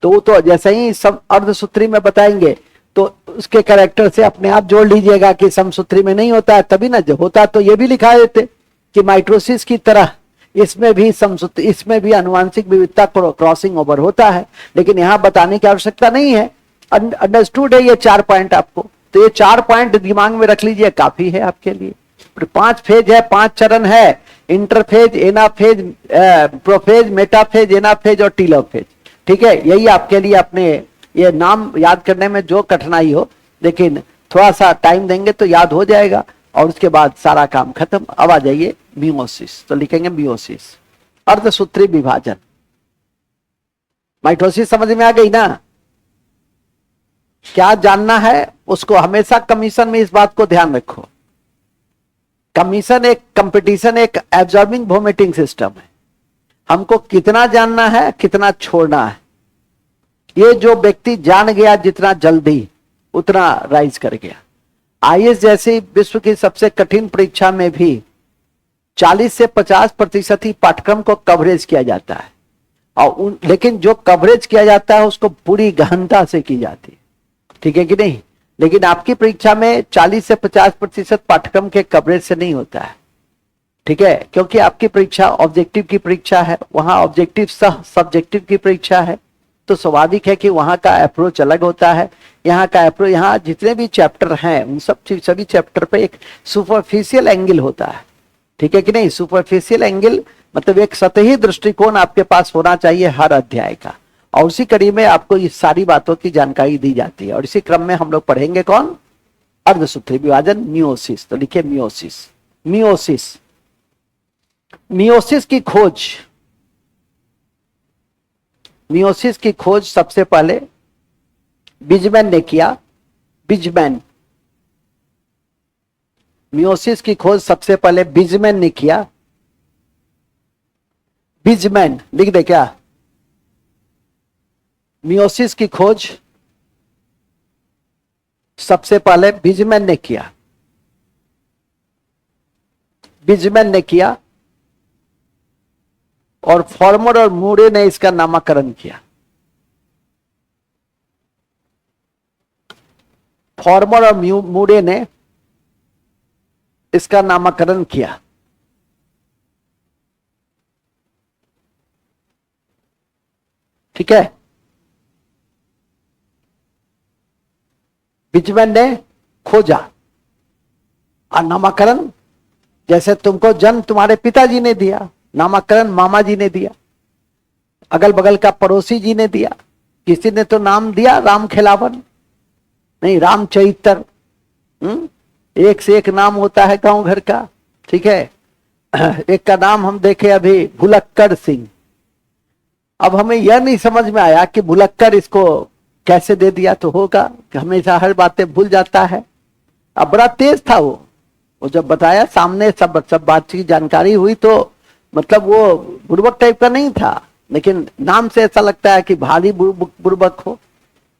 तो वो तो जैसे ही सब अर्धसूत्री में बताएंगे तो उसके कैरेक्टर से अपने आप जोड़ लीजिएगा कि समसूत्री में नहीं होता है, तभी ना। जब होता तो ये भी लिखा देते कि माइटोसिस की तरह इसमें भी समसूत्री, इसमें भी आनुवांशिक विविधता क्रॉसिंग ओवर होता है। लेकिन यहां बताने की आवश्यकता नहीं है, अंडरस्टूड है ये 4 पॉइंट आपको। तो ये 4 पॉइंट दिमाग में रख लीजिए, काफी है आपके लिए। 5 फेज है, 5 चरण है, interphase, anaphase, prophase, metaphase, anaphase और टीलोफेज। ठीक है, यही आपके लिए अपने ये नाम याद करने में जो कठिनाई हो, लेकिन थोड़ा सा टाइम देंगे तो याद हो जाएगा और उसके बाद सारा काम खत्म। अब आ जाइए मियोसिस, तो लिखेंगे मियोसिस, अर्धसूत्री विभाजन। माइटोसिस समझ में आ गई ना? क्या जानना है उसको हमेशा कमीशन में इस बात को ध्यान रखो। कमीशन एक कंपटीशन, एक एब्जॉर्बिंग वोमिटिंग सिस्टम है। हमको कितना जानना है, कितना छोड़ना है। ये जो व्यक्ति जान गया जितना जल्दी, उतना राइज कर गया। आईएएस जैसी विश्व की सबसे कठिन परीक्षा में भी 40 से 50% ही पाठ्यक्रम को कवरेज किया जाता है, और लेकिन जो कवरेज किया जाता है उसको पूरी गहनता से की जाती है। ठीक है कि नहीं? लेकिन आपकी परीक्षा में 40 से 50% पाठ्यक्रम के कवरेज से नहीं होता है। ठीक है, क्योंकि आपकी परीक्षा ऑब्जेक्टिव की परीक्षा है, वहां ऑब्जेक्टिव सह सब्जेक्टिव की परीक्षा है, तो स्वाभाविक है कि वहां का अप्रोच अलग होता है। यहाँ का अप्रोच, यहाँ जितने भी चैप्टर हैं उन सभी चैप्टर पे एक सुपरफिशियल एंगल होता है। ठीक है कि नहीं? सुपरफिशियल एंगल मतलब एक सतही दृष्टिकोण आपके पास होना चाहिए हर अध्याय का, और उसी कड़ी में आपको ये सारी बातों की जानकारी दी जाती है। और इसी क्रम में हम लोग पढ़ेंगे कौन? अर्धसूत्री विभाजन, मियोसिस। तो लिखिए मियोसिस। मियोसिस, मियोसिस की खोज, मियोसिस की खोज सबसे पहले बिजमैन ने किया। बिजमैन, मियोसिस की खोज सबसे पहले बिजमैन ने किया। बिजमैन लिख दे क्या? मियोसिस की खोज सबसे पहले बिजमैन ने किया। बिजमैन ने किया और फॉर्मर और मूरे ने इसका नामकरण किया। फॉर्मर और मूरे ने इसका नामकरण किया। ठीक है, बिजमैन ने खोजा और नामकरण, जैसे तुमको जन्म तुम्हारे पिताजी ने दिया, नामकरण मामा जी ने दिया, अगल बगल का पड़ोसी जी ने दिया, किसी ने तो नाम दिया राम खिलावन, नहीं रामचरित्र। एक से एक नाम होता है गांव घर का। ठीक है, एक का नाम हम देखे अभी भुलक्कर सिंह। अब हमें यह नहीं समझ में आया कि भुलक्कर इसको कैसे दे दिया, तो होगा कि हमेशा हर बातें भूल जाता है। अब बड़ा तेज था वो जब बताया सामने सब बात की जानकारी हुई, तो मतलब वो बुड़बक टाइप का नहीं था, लेकिन नाम से ऐसा लगता है कि भारी बुड़बक हो।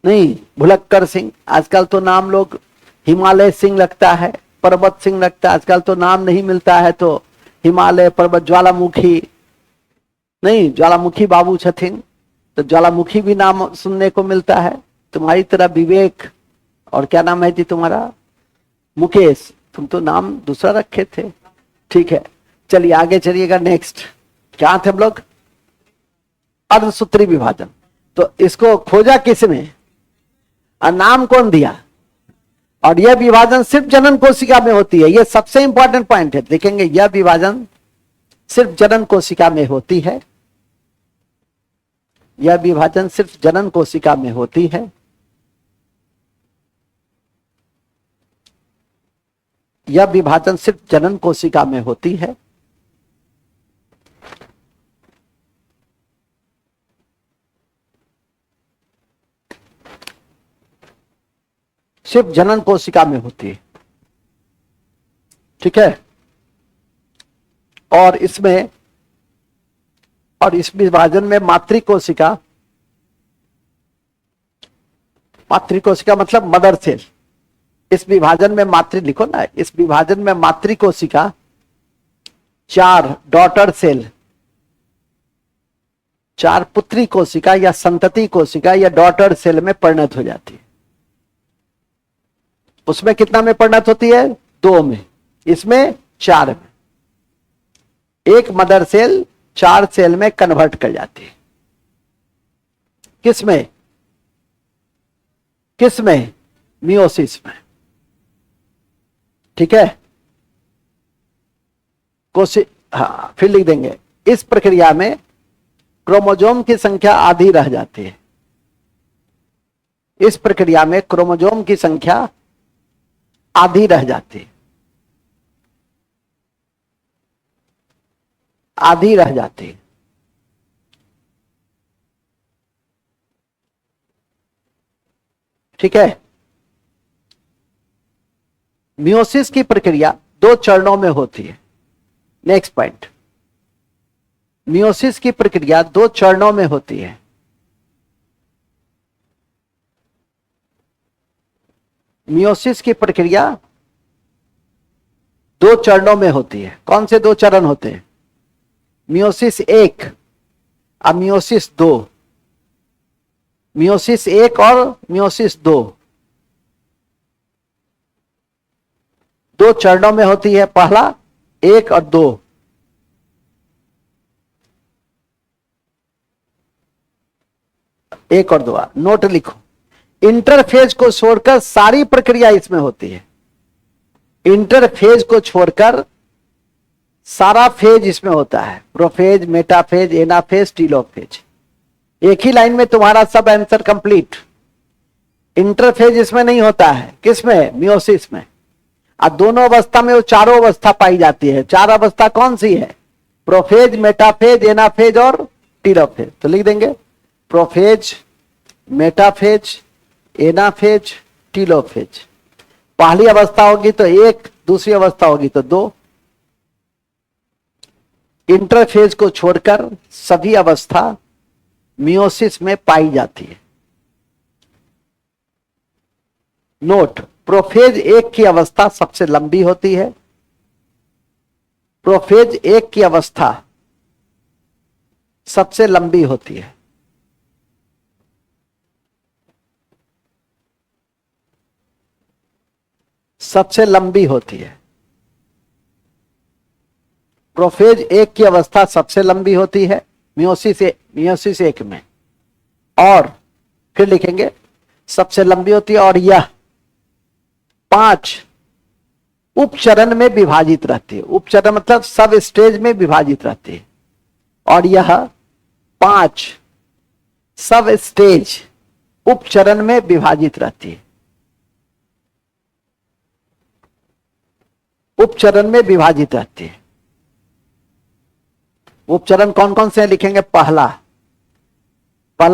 नहीं, भुलक्कर सिंह। आजकल तो नाम लोग हिमालय सिंह लगता है, पर्वत सिंह लगता है। आजकल तो नाम नहीं मिलता है तो हिमालय, पर्वत, ज्वालामुखी, नहीं ज्वालामुखी बाबू छथिन तो ज्वालामुखी भी नाम सुनने को मिलता है। तुम्हारी तरह विवेक, और क्या नाम है जी तुम्हारा? मुकेश। तुम तो नाम दूसरा रखे थे। ठीक है, चलिए आगे चलिएगा। नेक्स्ट क्या थे हम लोग? अर्धसूत्री विभाजन। तो इसको खोजा किसने और नाम कौन दिया? और यह विभाजन सिर्फ जनन कोशिका में होती है। यह सबसे इंपॉर्टेंट पॉइंट है, देखेंगे। यह विभाजन सिर्फ जनन कोशिका में होती है। यह विभाजन सिर्फ जनन कोशिका में होती है। यह विभाजन सिर्फ जनन कोशिका में होती है। सिर्फ जनन कोशिका में होती है। ठीक है, और इस विभाजन में मातृकोशिका मतलब मदर सेल। इस विभाजन में लिखो ना, इस विभाजन में मातृकोशिका 4 डॉटर सेल, 4 पुत्री कोशिका या संतति कोशिका या डॉटर सेल में परिणत हो जाती है। उसमें कितना में परिणत होती है? 2 में। इसमें 4 में। एक मदर सेल 4 सेल में कन्वर्ट कर जाती है। किसमें? मियोसिस में। ठीक है, हाँ, फिर लिख देंगे इस प्रक्रिया में क्रोमोजोम की संख्या आधी रह जाती है। इस प्रक्रिया में क्रोमोजोम की संख्या आधी रह जाती है, आधी रह जाती है। ठीक है। मियोसिस की प्रक्रिया 2 चरणों में होती है। नेक्स्ट पॉइंट, मियोसिस की प्रक्रिया 2 चरणों में होती है। मियोसिस की प्रक्रिया 2 चरणों में होती है। कौन से 2 चरण होते हैं? मियोसिस 1 और मियोसिस 2। मियोसिस 1 और मियोसिस 2 2 चरणों में होती है। पहला 1 और 2। एक और 2 नोट लिखो। इंटरफेज को छोड़कर सारी प्रक्रिया इसमें होती है। इंटरफेज को छोड़कर सारा फेज इसमें होता है। Prophase, metaphase, anaphase, telophase. एक ही लाइन में तुम्हारा सब आंसर कंप्लीट। इंटरफेज इसमें नहीं होता है। किसमें? मियोसिस में। अब दोनों अवस्था में वो चारों अवस्था पाई जाती है। 4 अवस्था कौन सी है? प्रोफेज, मेटाफेज, एनाफेज और टीलोफेज। तो लिख देंगे प्रोफेज, मेटाफेज, एनाफेज, टीलोफेज। पहली अवस्था होगी तो 1, दूसरी अवस्था होगी तो 2। इंटरफेज को छोड़कर सभी अवस्था मियोसिस में पाई जाती है। नोट, प्रोफेज 1 की अवस्था सबसे लंबी होती है। प्रोफेज 1 की अवस्था सबसे लंबी होती है। सबसे लंबी होती है। प्रोफेज 1 की अवस्था सबसे लंबी होती है मियोसिस 1 में। और फिर लिखेंगे सबसे लंबी होती है और यह 5 उपचरण में विभाजित रहती है। उपचरण मतलब सब स्टेज में विभाजित रहती है। और यह 5 सब स्टेज उपचरण में विभाजित रहती है। उपचरण में विभाजित रहती है। उपचरण कौन कौन से हैं लिखेंगे। पहला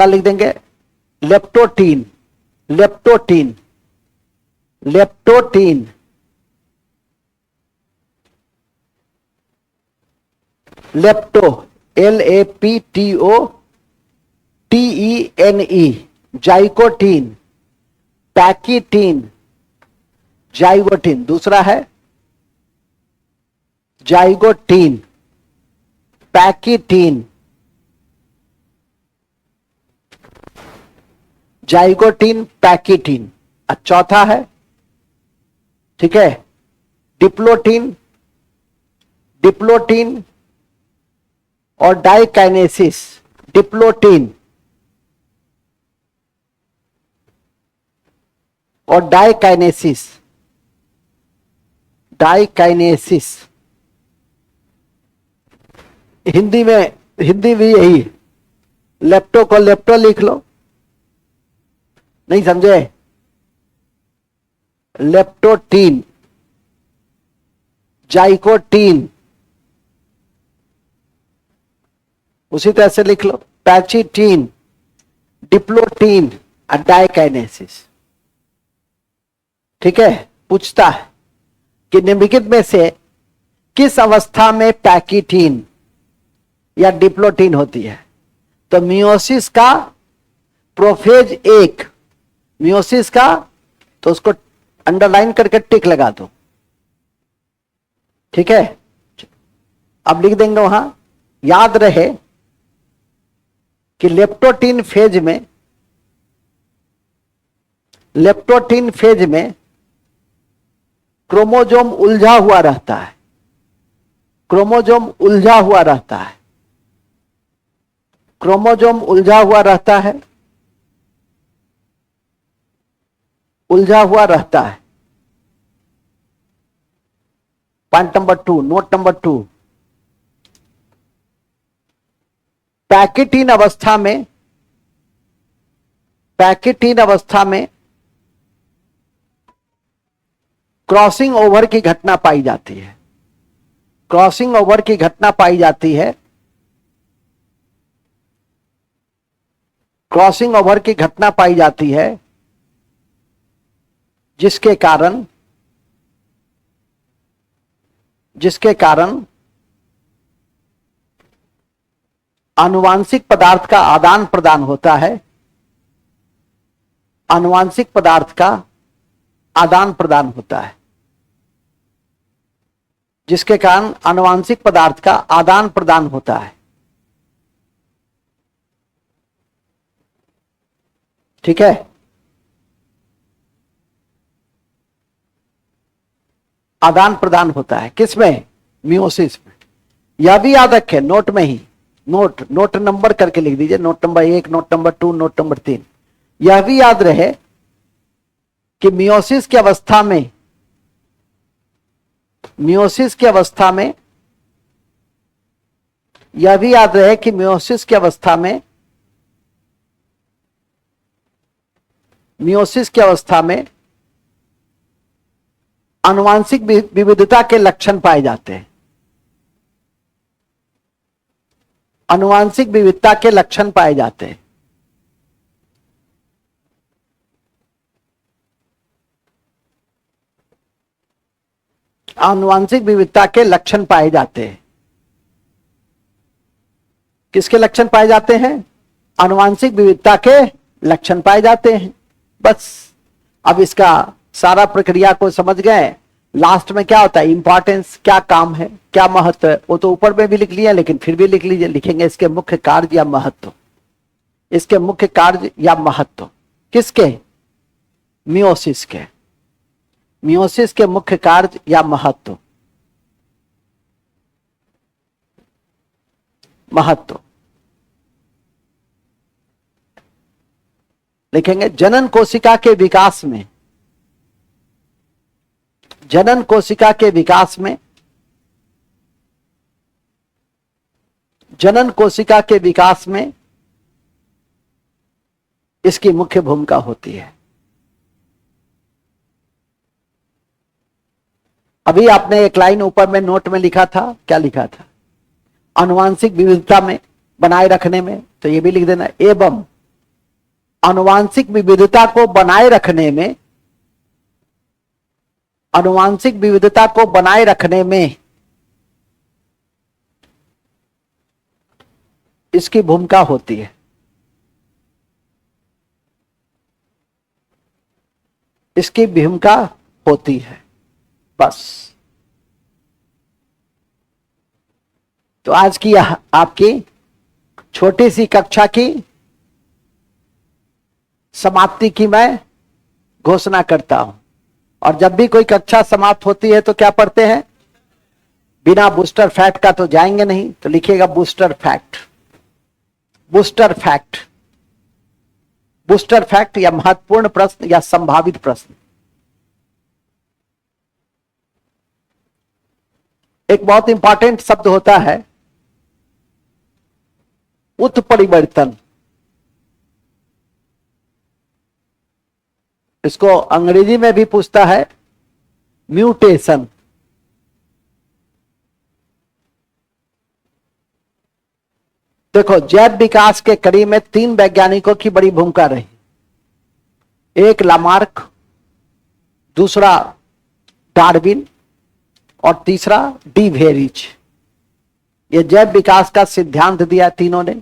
लिख देंगे leptotene. Leptotene, leptotene, lepto, LAPTOTENE, zygotene, pachytene, zygotene. दूसरा है जाइगोटीन, पैकीटीन, जाइगोटीन, पैकीटीन। चौथा है, ठीक है, डिप्लोटीन, डिप्लोटीन और डाइकाइनेसिस। डिप्लोटीन और डाइकाइनेसिस। डाइकाइनेसिस हिंदी भी यही। लेप्टो को लेप्टो लिख लो। नहीं समझे? लेप्टोटीन, जाइकोटीन, उसी तरह से लिख लो पैचीटीन, डिप्लोटीन और डाइकाइनेसिस। ठीक है। पूछता है कि निम्नलिखित में से किस अवस्था में पैकीटीन या डिप्लोटीन होती है? तो मियोसिस का प्रोफेज 1, मियोसिस का, तो उसको अंडरलाइन करके टिक लगा दो। ठीक है। अब लिख देंगे वहां, याद रहे कि लेप्टोटीन फेज में क्रोमोजोम उलझा हुआ रहता है। क्रोमोजोम उलझा हुआ रहता है। क्रोमोजोम उलझा हुआ रहता है। उलझा हुआ रहता है। Point number 2, note number 2, pachytene अवस्था में क्रॉसिंग ओवर की घटना पाई जाती है। क्रॉसिंग ओवर की घटना पाई जाती है। क्रॉसिंग ओवर की घटना पाई जाती है जिसके कारण आनुवांशिक पदार्थ का आदान प्रदान होता है। आनुवांशिक पदार्थ का आदान प्रदान होता है, जिसके कारण आनुवांशिक पदार्थ का आदान प्रदान होता है। ठीक है, आदान प्रदान होता है किसमें? मियोसिस में। यह भी याद रखें, नोट में ही, नोट नंबर करके लिख दीजिए, note number 1, note number 2, note number 3। यह भी याद रहे कि मियोसिस की अवस्था में यह भी याद रहे कि मियोसिस की अवस्था में आनुवांशिक विविधता के लक्षण पाए जाते हैं। आनुवांशिक विविधता के लक्षण पाए जाते हैं। आनुवांशिक विविधता के लक्षण पाए जाते हैं। किसके लक्षण पाए जाते हैं? आनुवांशिक विविधता के लक्षण पाए जाते हैं। बस अब इसका सारा प्रक्रिया को समझ गए। लास्ट में क्या होता है? इंपॉर्टेंस, क्या काम है, क्या महत्व है, वो तो ऊपर में भी लिख लिया, लेकिन फिर भी लिख लीजिए, लिखेंगे इसके मुख्य कार्य या महत्व। इसके मुख्य कार्य या महत्व किसके? मियोसिस के। मियोसिस के मुख्य कार्य या महत्व। लिखेंगे जनन कोशिका के विकास में, जनन कोशिका के विकास में, जनन कोशिका के विकास में इसकी मुख्य भूमिका होती है। अभी आपने एक लाइन ऊपर में नोट में लिखा था, क्या लिखा था? आनुवांशिक विविधता में बनाए रखने में, तो ये भी लिख देना, एवं आनुवांशिक विविधता को बनाए रखने में, आनुवांशिक विविधता को बनाए रखने में इसकी भूमिका होती है। इसकी भूमिका होती है। बस। तो आज की आपकी छोटी सी कक्षा की समाप्ति की मैं घोषणा करता हूं। और जब भी कोई कक्षा समाप्त होती है तो क्या पढ़ते हैं? बिना बूस्टर फैक्ट का तो जाएंगे नहीं, तो लिखिएगा booster fact. Booster fact, booster fact या महत्वपूर्ण प्रश्न या संभावित प्रश्न। एक बहुत इंपॉर्टेंट शब्द होता है उत्परिवर्तन। इसको अंग्रेजी में भी पूछता है म्यूटेशन। देखो, जैव विकास के कड़ी में 3 वैज्ञानिकों की बड़ी भूमिका रही। एक लामार्क, दूसरा डार्विन और तीसरा डी वेरिच। ये जैव विकास का सिद्धांत दिया तीनों ने।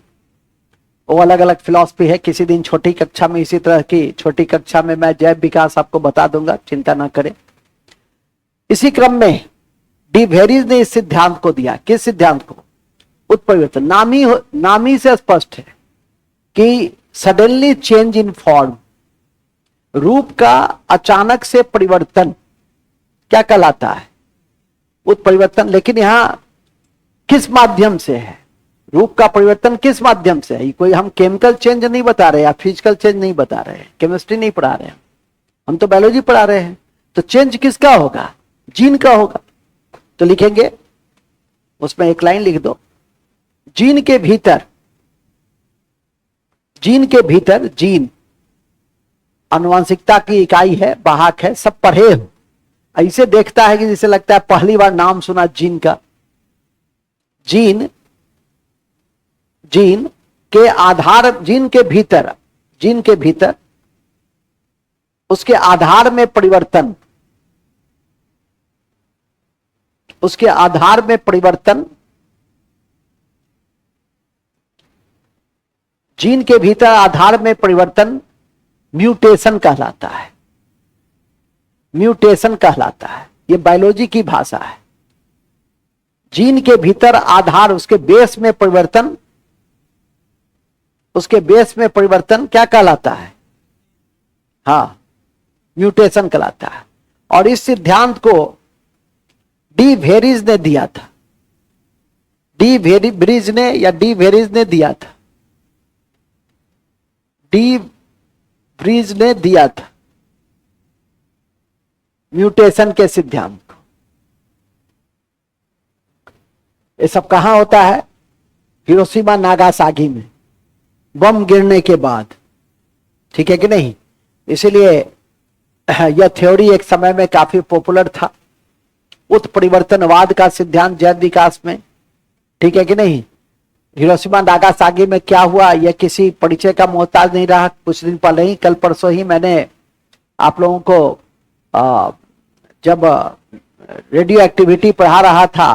वो अलग अलग फिलॉसफी है। किसी दिन छोटी कक्षा में, इसी तरह की छोटी कक्षा में मैं जैव विकास आपको बता दूंगा, चिंता ना करें। इसी क्रम में डी वेरिच ने इस सिद्धांत को दिया। किस सिद्धांत को? उत्परिवर्तन। नामी से स्पष्ट है कि सडनली चेंज इन फॉर्म, रूप का अचानक से परिवर्तन क्या कहलाता है? उत्परिवर्तन। लेकिन यहां किस माध्यम से है? रूप का परिवर्तन किस माध्यम से है? कोई हम केमिकल चेंज नहीं बता रहे या फिजिकल चेंज नहीं बता रहे हैं, केमिस्ट्री नहीं पढ़ा रहे हैं, हम तो बायोलॉजी पढ़ा रहे हैं। तो चेंज किसका होगा? जीन का होगा। तो लिखेंगे, उसमें एक लाइन लिख दो, जीन के भीतर जीन के भीतर, जीन आनुवंशिकता की इकाई है, वाहक है, सब पढ़े हो। ऐसे देखता है कि जैसे लगता है पहली बार नाम सुना जीन का। जीन, जीन के आधार, जीन के भीतर, जीन के भीतर उसके आधार में परिवर्तन, उसके आधार में परिवर्तन, जीन के भीतर आधार में परिवर्तन म्यूटेशन कहलाता है। म्यूटेशन कहलाता है, यह बायोलॉजी की भाषा है। जीन के भीतर आधार, उसके बेस में परिवर्तन, उसके बेस में परिवर्तन क्या कहलाता है? हाँ, म्यूटेशन कहलाता है। और इस सिद्धांत को डी वेरिज ने दिया था। डी वेरिज ने या डी वेरिज ने दिया था, डी वेरिज ने दिया था म्यूटेशन के सिद्धांत को। ये सब कहां होता है? हिरोशिमा नागासाकी में बम गिरने के बाद, ठीक है कि नहीं? इसीलिए यह थ्योरी एक समय में काफी पॉपुलर था, उत्परिवर्तनवाद का सिद्धांत जैव विकास में, ठीक है कि नहीं? हिरोशिमा नागासाकी में क्या हुआ यह किसी परिचय का मोहताज नहीं रहा। कुछ दिन पहले ही, कल परसों ही मैंने आप लोगों को जब रेडियो एक्टिविटी पढ़ा रहा था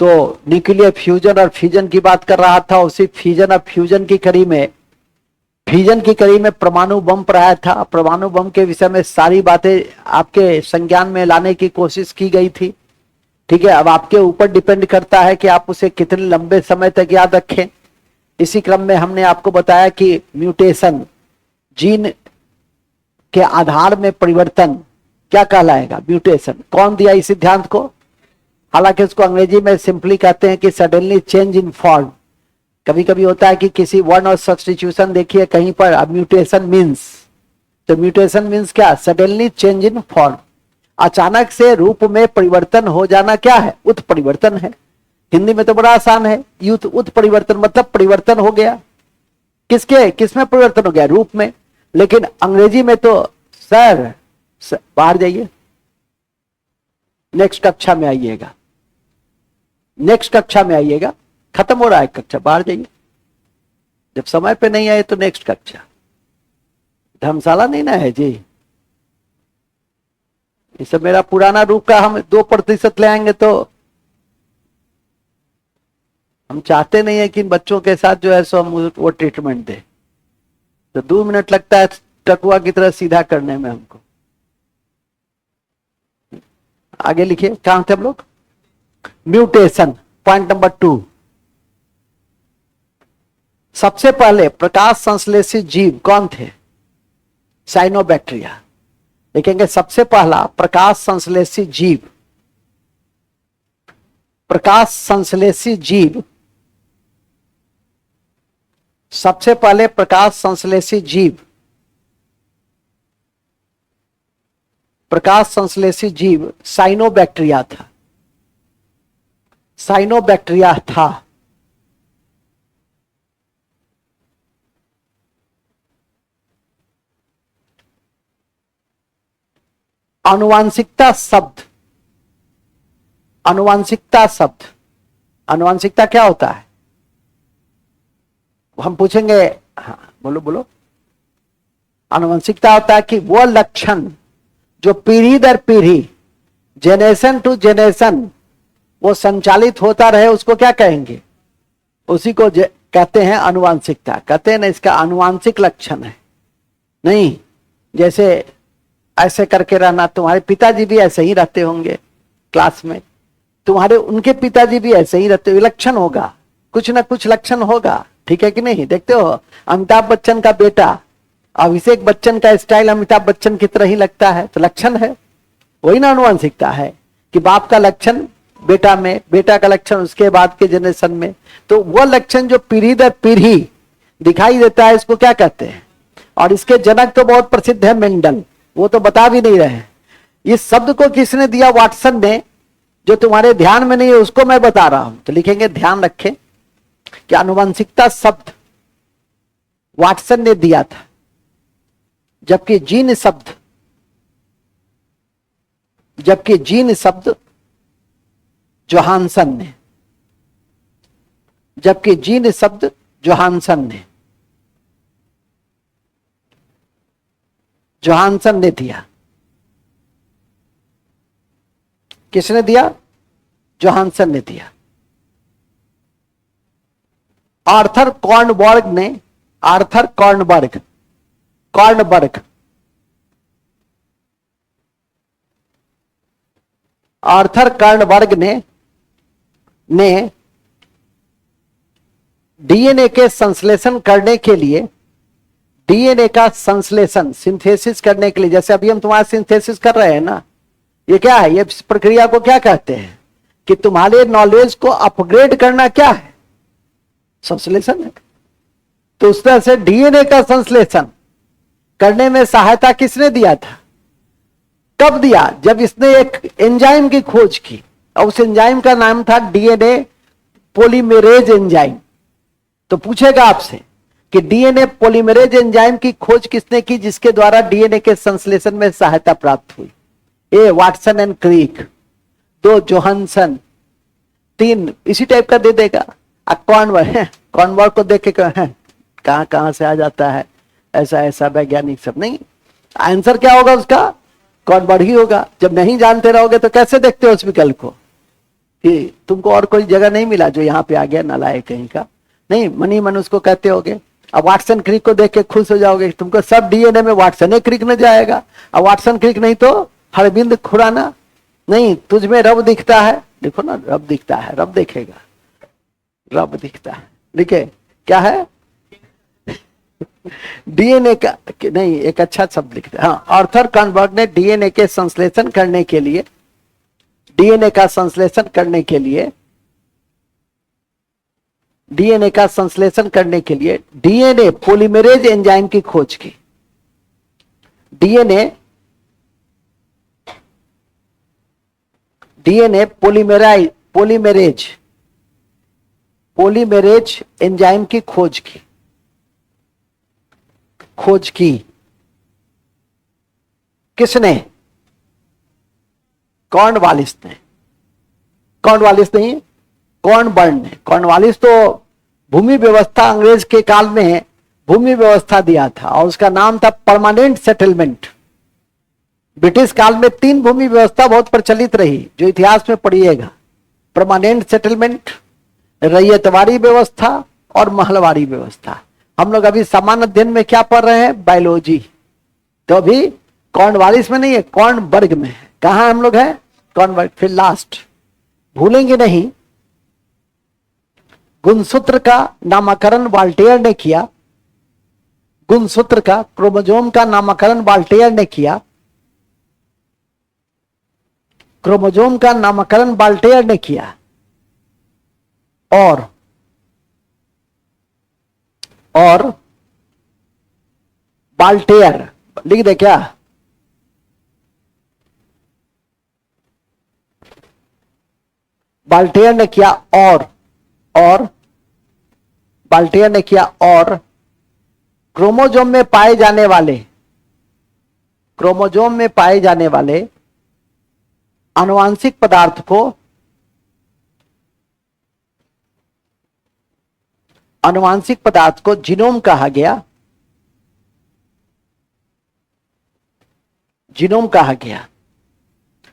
तो न्यूक्लियर फ्यूजन और फ्यूजन की बात कर रहा था। उसी फ्यूजन और फ्यूजन की कड़ी में, फ्यूजन की कड़ी में परमाणु बम पढ़ाया था। परमाणु बम के विषय में सारी बातें आपके संज्ञान में लाने की कोशिश की गई थी, ठीक है? अब आपके ऊपर डिपेंड करता है कि आप उसे कितने लंबे समय तक याद रखें। इसी क्रम में हमने आपको बताया कि म्यूटेशन, जीन के आधार में परिवर्तन क्या कहलाएगा? म्यूटेशन। कौन दिया इस सिद्धांत को? हालांकि इसको अंग्रेजी में सिंपली कहते हैं कि सडनली चेंज इन फॉर्म। कभी कभी होता है कि किसी वर्ड और सब्स्टिट्यूशन देखिए कहीं पर, अब म्यूटेशन मीन्स, तो म्यूटेशन मीन्स क्या? Suddenly change in form. अचानक से रूप में परिवर्तन हो जाना क्या है? उत्परिवर्तन है। हिंदी में तो बड़ा आसान है, उत्परिवर्तन मतलब परिवर्तन हो गया। किसके, किसमें परिवर्तन हो गया? रूप में। लेकिन अंग्रेजी में तो सर बाहर जाइए, नेक्स्ट कक्षा में आइएगा, नेक्स्ट कक्षा में आइएगा, खत्म हो रहा है कक्षा, बाहर जाइए। जब समय पे नहीं आए तो नेक्स्ट कक्षा, धर्मशाला नहीं ना है जी। ये सब मेरा पुराना रूप का हम 2% ले आएंगे तो हम चाहते नहीं है कि इन बच्चों के साथ जो है सो हम वो ट्रीटमेंट दे। तो 2 मिनट लगता है टकुआ की तरह सीधा करने में हमको। आगे लिखिए, कहां थे हम लोग? Mutation, point number 2। सबसे पहले प्रकाश संश्लेषी जीव कौन थे? साइनोबैक्टीरिया। देखेंगे सबसे पहला प्रकाश संश्लेषी जीव, प्रकाश संश्लेषी जीव, सबसे पहले प्रकाश संश्लेषी जीव, प्रकाश संश्लेषी जीव साइनोबैक्टीरिया था। साइनोबैक्टीरिया था। आनुवांशिकता शब्द, आनुवांशिकता शब्द, आनुवांशिकता क्या होता है? हम पूछेंगे, हाँ बोलो बोलो। आनुवंशिकता होता है कि वो लक्षण जो पीढ़ी दर पीढ़ी, जेनरेशन टू जेनरेशन वो संचालित होता रहे, उसको क्या कहेंगे? उसी को कहते हैं आनुवंशिकता। कहते हैं ना इसका आनुवंशिक लक्षण है। नहीं, जैसे ऐसे करके रहना, तुम्हारे पिताजी भी ऐसे ही रहते होंगे क्लास में, तुम्हारे उनके पिताजी भी ऐसे ही रहते, लक्षण होगा, कुछ ना कुछ लक्षण होगा, ठीक है कि नहीं? देखते हो अमिताभ बच्चन का बेटा अभिषेक बच्चन का स्टाइल अमिताभ बच्चन की तरह ही लगता है, तो लक्षण है। वही ना आनुवंशिकता है कि बाप का लक्षण बेटा में, बेटा का लक्षण उसके बाद के जनरेशन में। तो वो लक्षण जो पीढ़ी दर पीढ़ी दिखाई देता है, इसको क्या कहते हैं? और इसके जनक तो बहुत प्रसिद्ध है मेंडल, वो तो बता भी नहीं रहे। इस शब्द को किसने दिया? वाटसन ने। जो तुम्हारे ध्यान में नहीं है उसको मैं बता रहा हूं। तो लिखेंगे, ध्यान रखें कि आनुवंशिकता शब्द वाटसन ने दिया था, जबकि जीन शब्द जोहानसन ने, जोहानसन ने दिया। किसने दिया? जोहानसन ने दिया। आर्थर कॉर्नबर्ग ने, आर्थर कॉर्नबर्ग ने डीएनए के संश्लेषण करने के लिए, डीएनए का संश्लेषण सिंथेसिस करने के लिए, जैसे अभी हम तुम्हारा सिंथेसिस कर रहे हैं ना, ये क्या है? ये प्रक्रिया को क्या कहते हैं? कि तुम्हारे नॉलेज को अपग्रेड करना क्या है? संश्लेषण है। तो उस तरह से डीएनए का संश्लेषण करने में सहायता किसने दिया था? कब दिया? जब इसने एक एंजाइम की खोज की, और उस एंजाइम का नाम था डीएनए पॉलीमरेज एंजाइम। तो पूछेगा आपसे कि डीएनए पॉलीमरेज एंजाइम की खोज किसने की, जिसके द्वारा डीएनए के संश्लेषण में सहायता प्राप्त हुई? ए वाटसन एंड क्रिक, 2 जोहानसन, 3 इसी टाइप का दे देगा। कॉर्नबर्ग को देख के कहां कहां से आ जाता है ऐसा वैज्ञानिक सब नहीं। आंसर क्या होगा उसका? कॉर्नबर्ग ही होगा। जब नहीं जानते रहोगे तो कैसे देखते हो उस विकल्प को कि तुमको और कोई जगह नहीं मिला जो यहाँ पे आ गया नालायक कहीं का? नहीं, मनी मन उसको कहते होगे। अब वाटसन क्रिक को देख के खुश हो जाओगे, तुमको सब डीएनए में वाटसन क्रिक में जाएगा। अब वाटसन क्रिक नहीं तो हरबिंद खुराना। नहीं, तुझ में रब दिखता है, देखो ना, रब दिखता है, रब देखेगा, रब दिखता है, लिखे क्या है? डीएनए का नहीं, एक अच्छा शब्द लिखते हैं। हाँ, आर्थर कॉर्नबर्ग ने डीएनए के संश्लेषण करने के लिए, डीएनए का संश्लेषण करने के लिए डीएनए पॉलीमरेज एंजाइम की खोज की। डीएनए पॉलीमरेज एंजाइम की खोज की। किसने? कॉर्नवालिस ने। कॉर्नवालिस नहीं, कॉर्नबर्ग ने। कॉर्नवालिस तो भूमि व्यवस्था, अंग्रेज के काल में भूमि व्यवस्था दिया था और उसका नाम था परमानेंट सेटलमेंट। ब्रिटिश काल में 3 भूमि व्यवस्था बहुत प्रचलित रही, जो इतिहास में पढ़िएगा। परमानेंट सेटलमेंट, रैयतवाड़ी व्यवस्था और महलवाड़ी व्यवस्था। हम लोग अभी सामान्य अध्ययन में क्या पढ़ रहे हैं? बायोलॉजी। तो अभी कॉर्नवालिस में नहीं है, कॉर्नबर्ग में है। कहां हम लोग हैं? कॉर्नबर्ग। फिर लास्ट भूलेंगे नहीं, गुणसूत्र का नामकरण वाल्टेयर ने किया। गुणसूत्र का, क्रोमोजोम का नामकरण वाल्टेयर ने किया। क्रोमोजोम का नामकरण वाल्टेयर ने किया। और वाल्टेयर लिख दे क्या? वाल्टेयर ने किया। और वाल्टेयर ने किया और क्रोमोजोम में पाए जाने वाले आनुवांशिक पदार्थ को जीनोम कहा गया।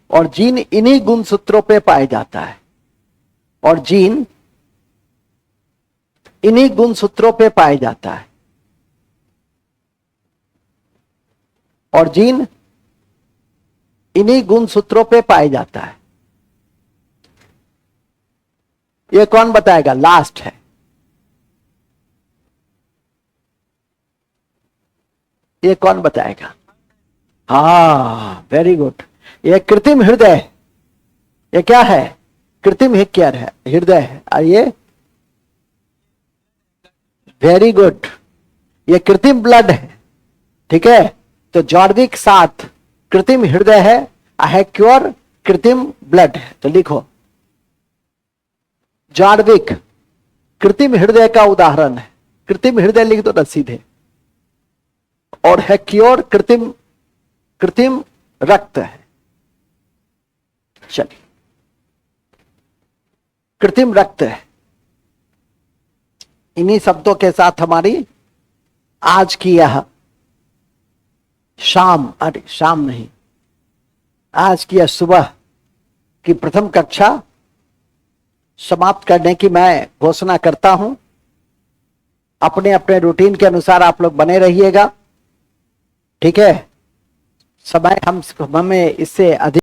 और जीन इन्हीं गुणसूत्रों पे पाया जाता है। और जीन इन्हीं गुणसूत्रों पे पाया जाता है। और जीन इन्हीं गुणसूत्रों पे पाया जाता है। ये कौन बताएगा? लास्ट है। ये कौन बताएगा? हाँ, वेरी गुड। ये कृत्रिम हृदय, ये क्या है? कृत्रिम हृदय है। और ये वेरी गुड, ये कृत्रिम ब्लड है। ठीक है, तो जॉर्विक 7 कृत्रिम हृदय है, अहेक्योर कृत्रिम ब्लड है। तो लिखो, जॉर्विक कृत्रिम हृदय का उदाहरण है। कृत्रिम हृदय लिख दो ना सीधे। और है क्योर कृत्रिम कृत्रिम रक्त है। चलिए, कृत्रिम रक्त है। इन्हीं शब्दों के साथ हमारी आज की यह शाम, अरे शाम नहीं, आज की यह सुबह की प्रथम कक्षा समाप्त करने की मैं घोषणा करता हूं। अपने अपने रूटीन के अनुसार आप लोग बने रहिएगा, ठीक है। समय हमें इससे अधिक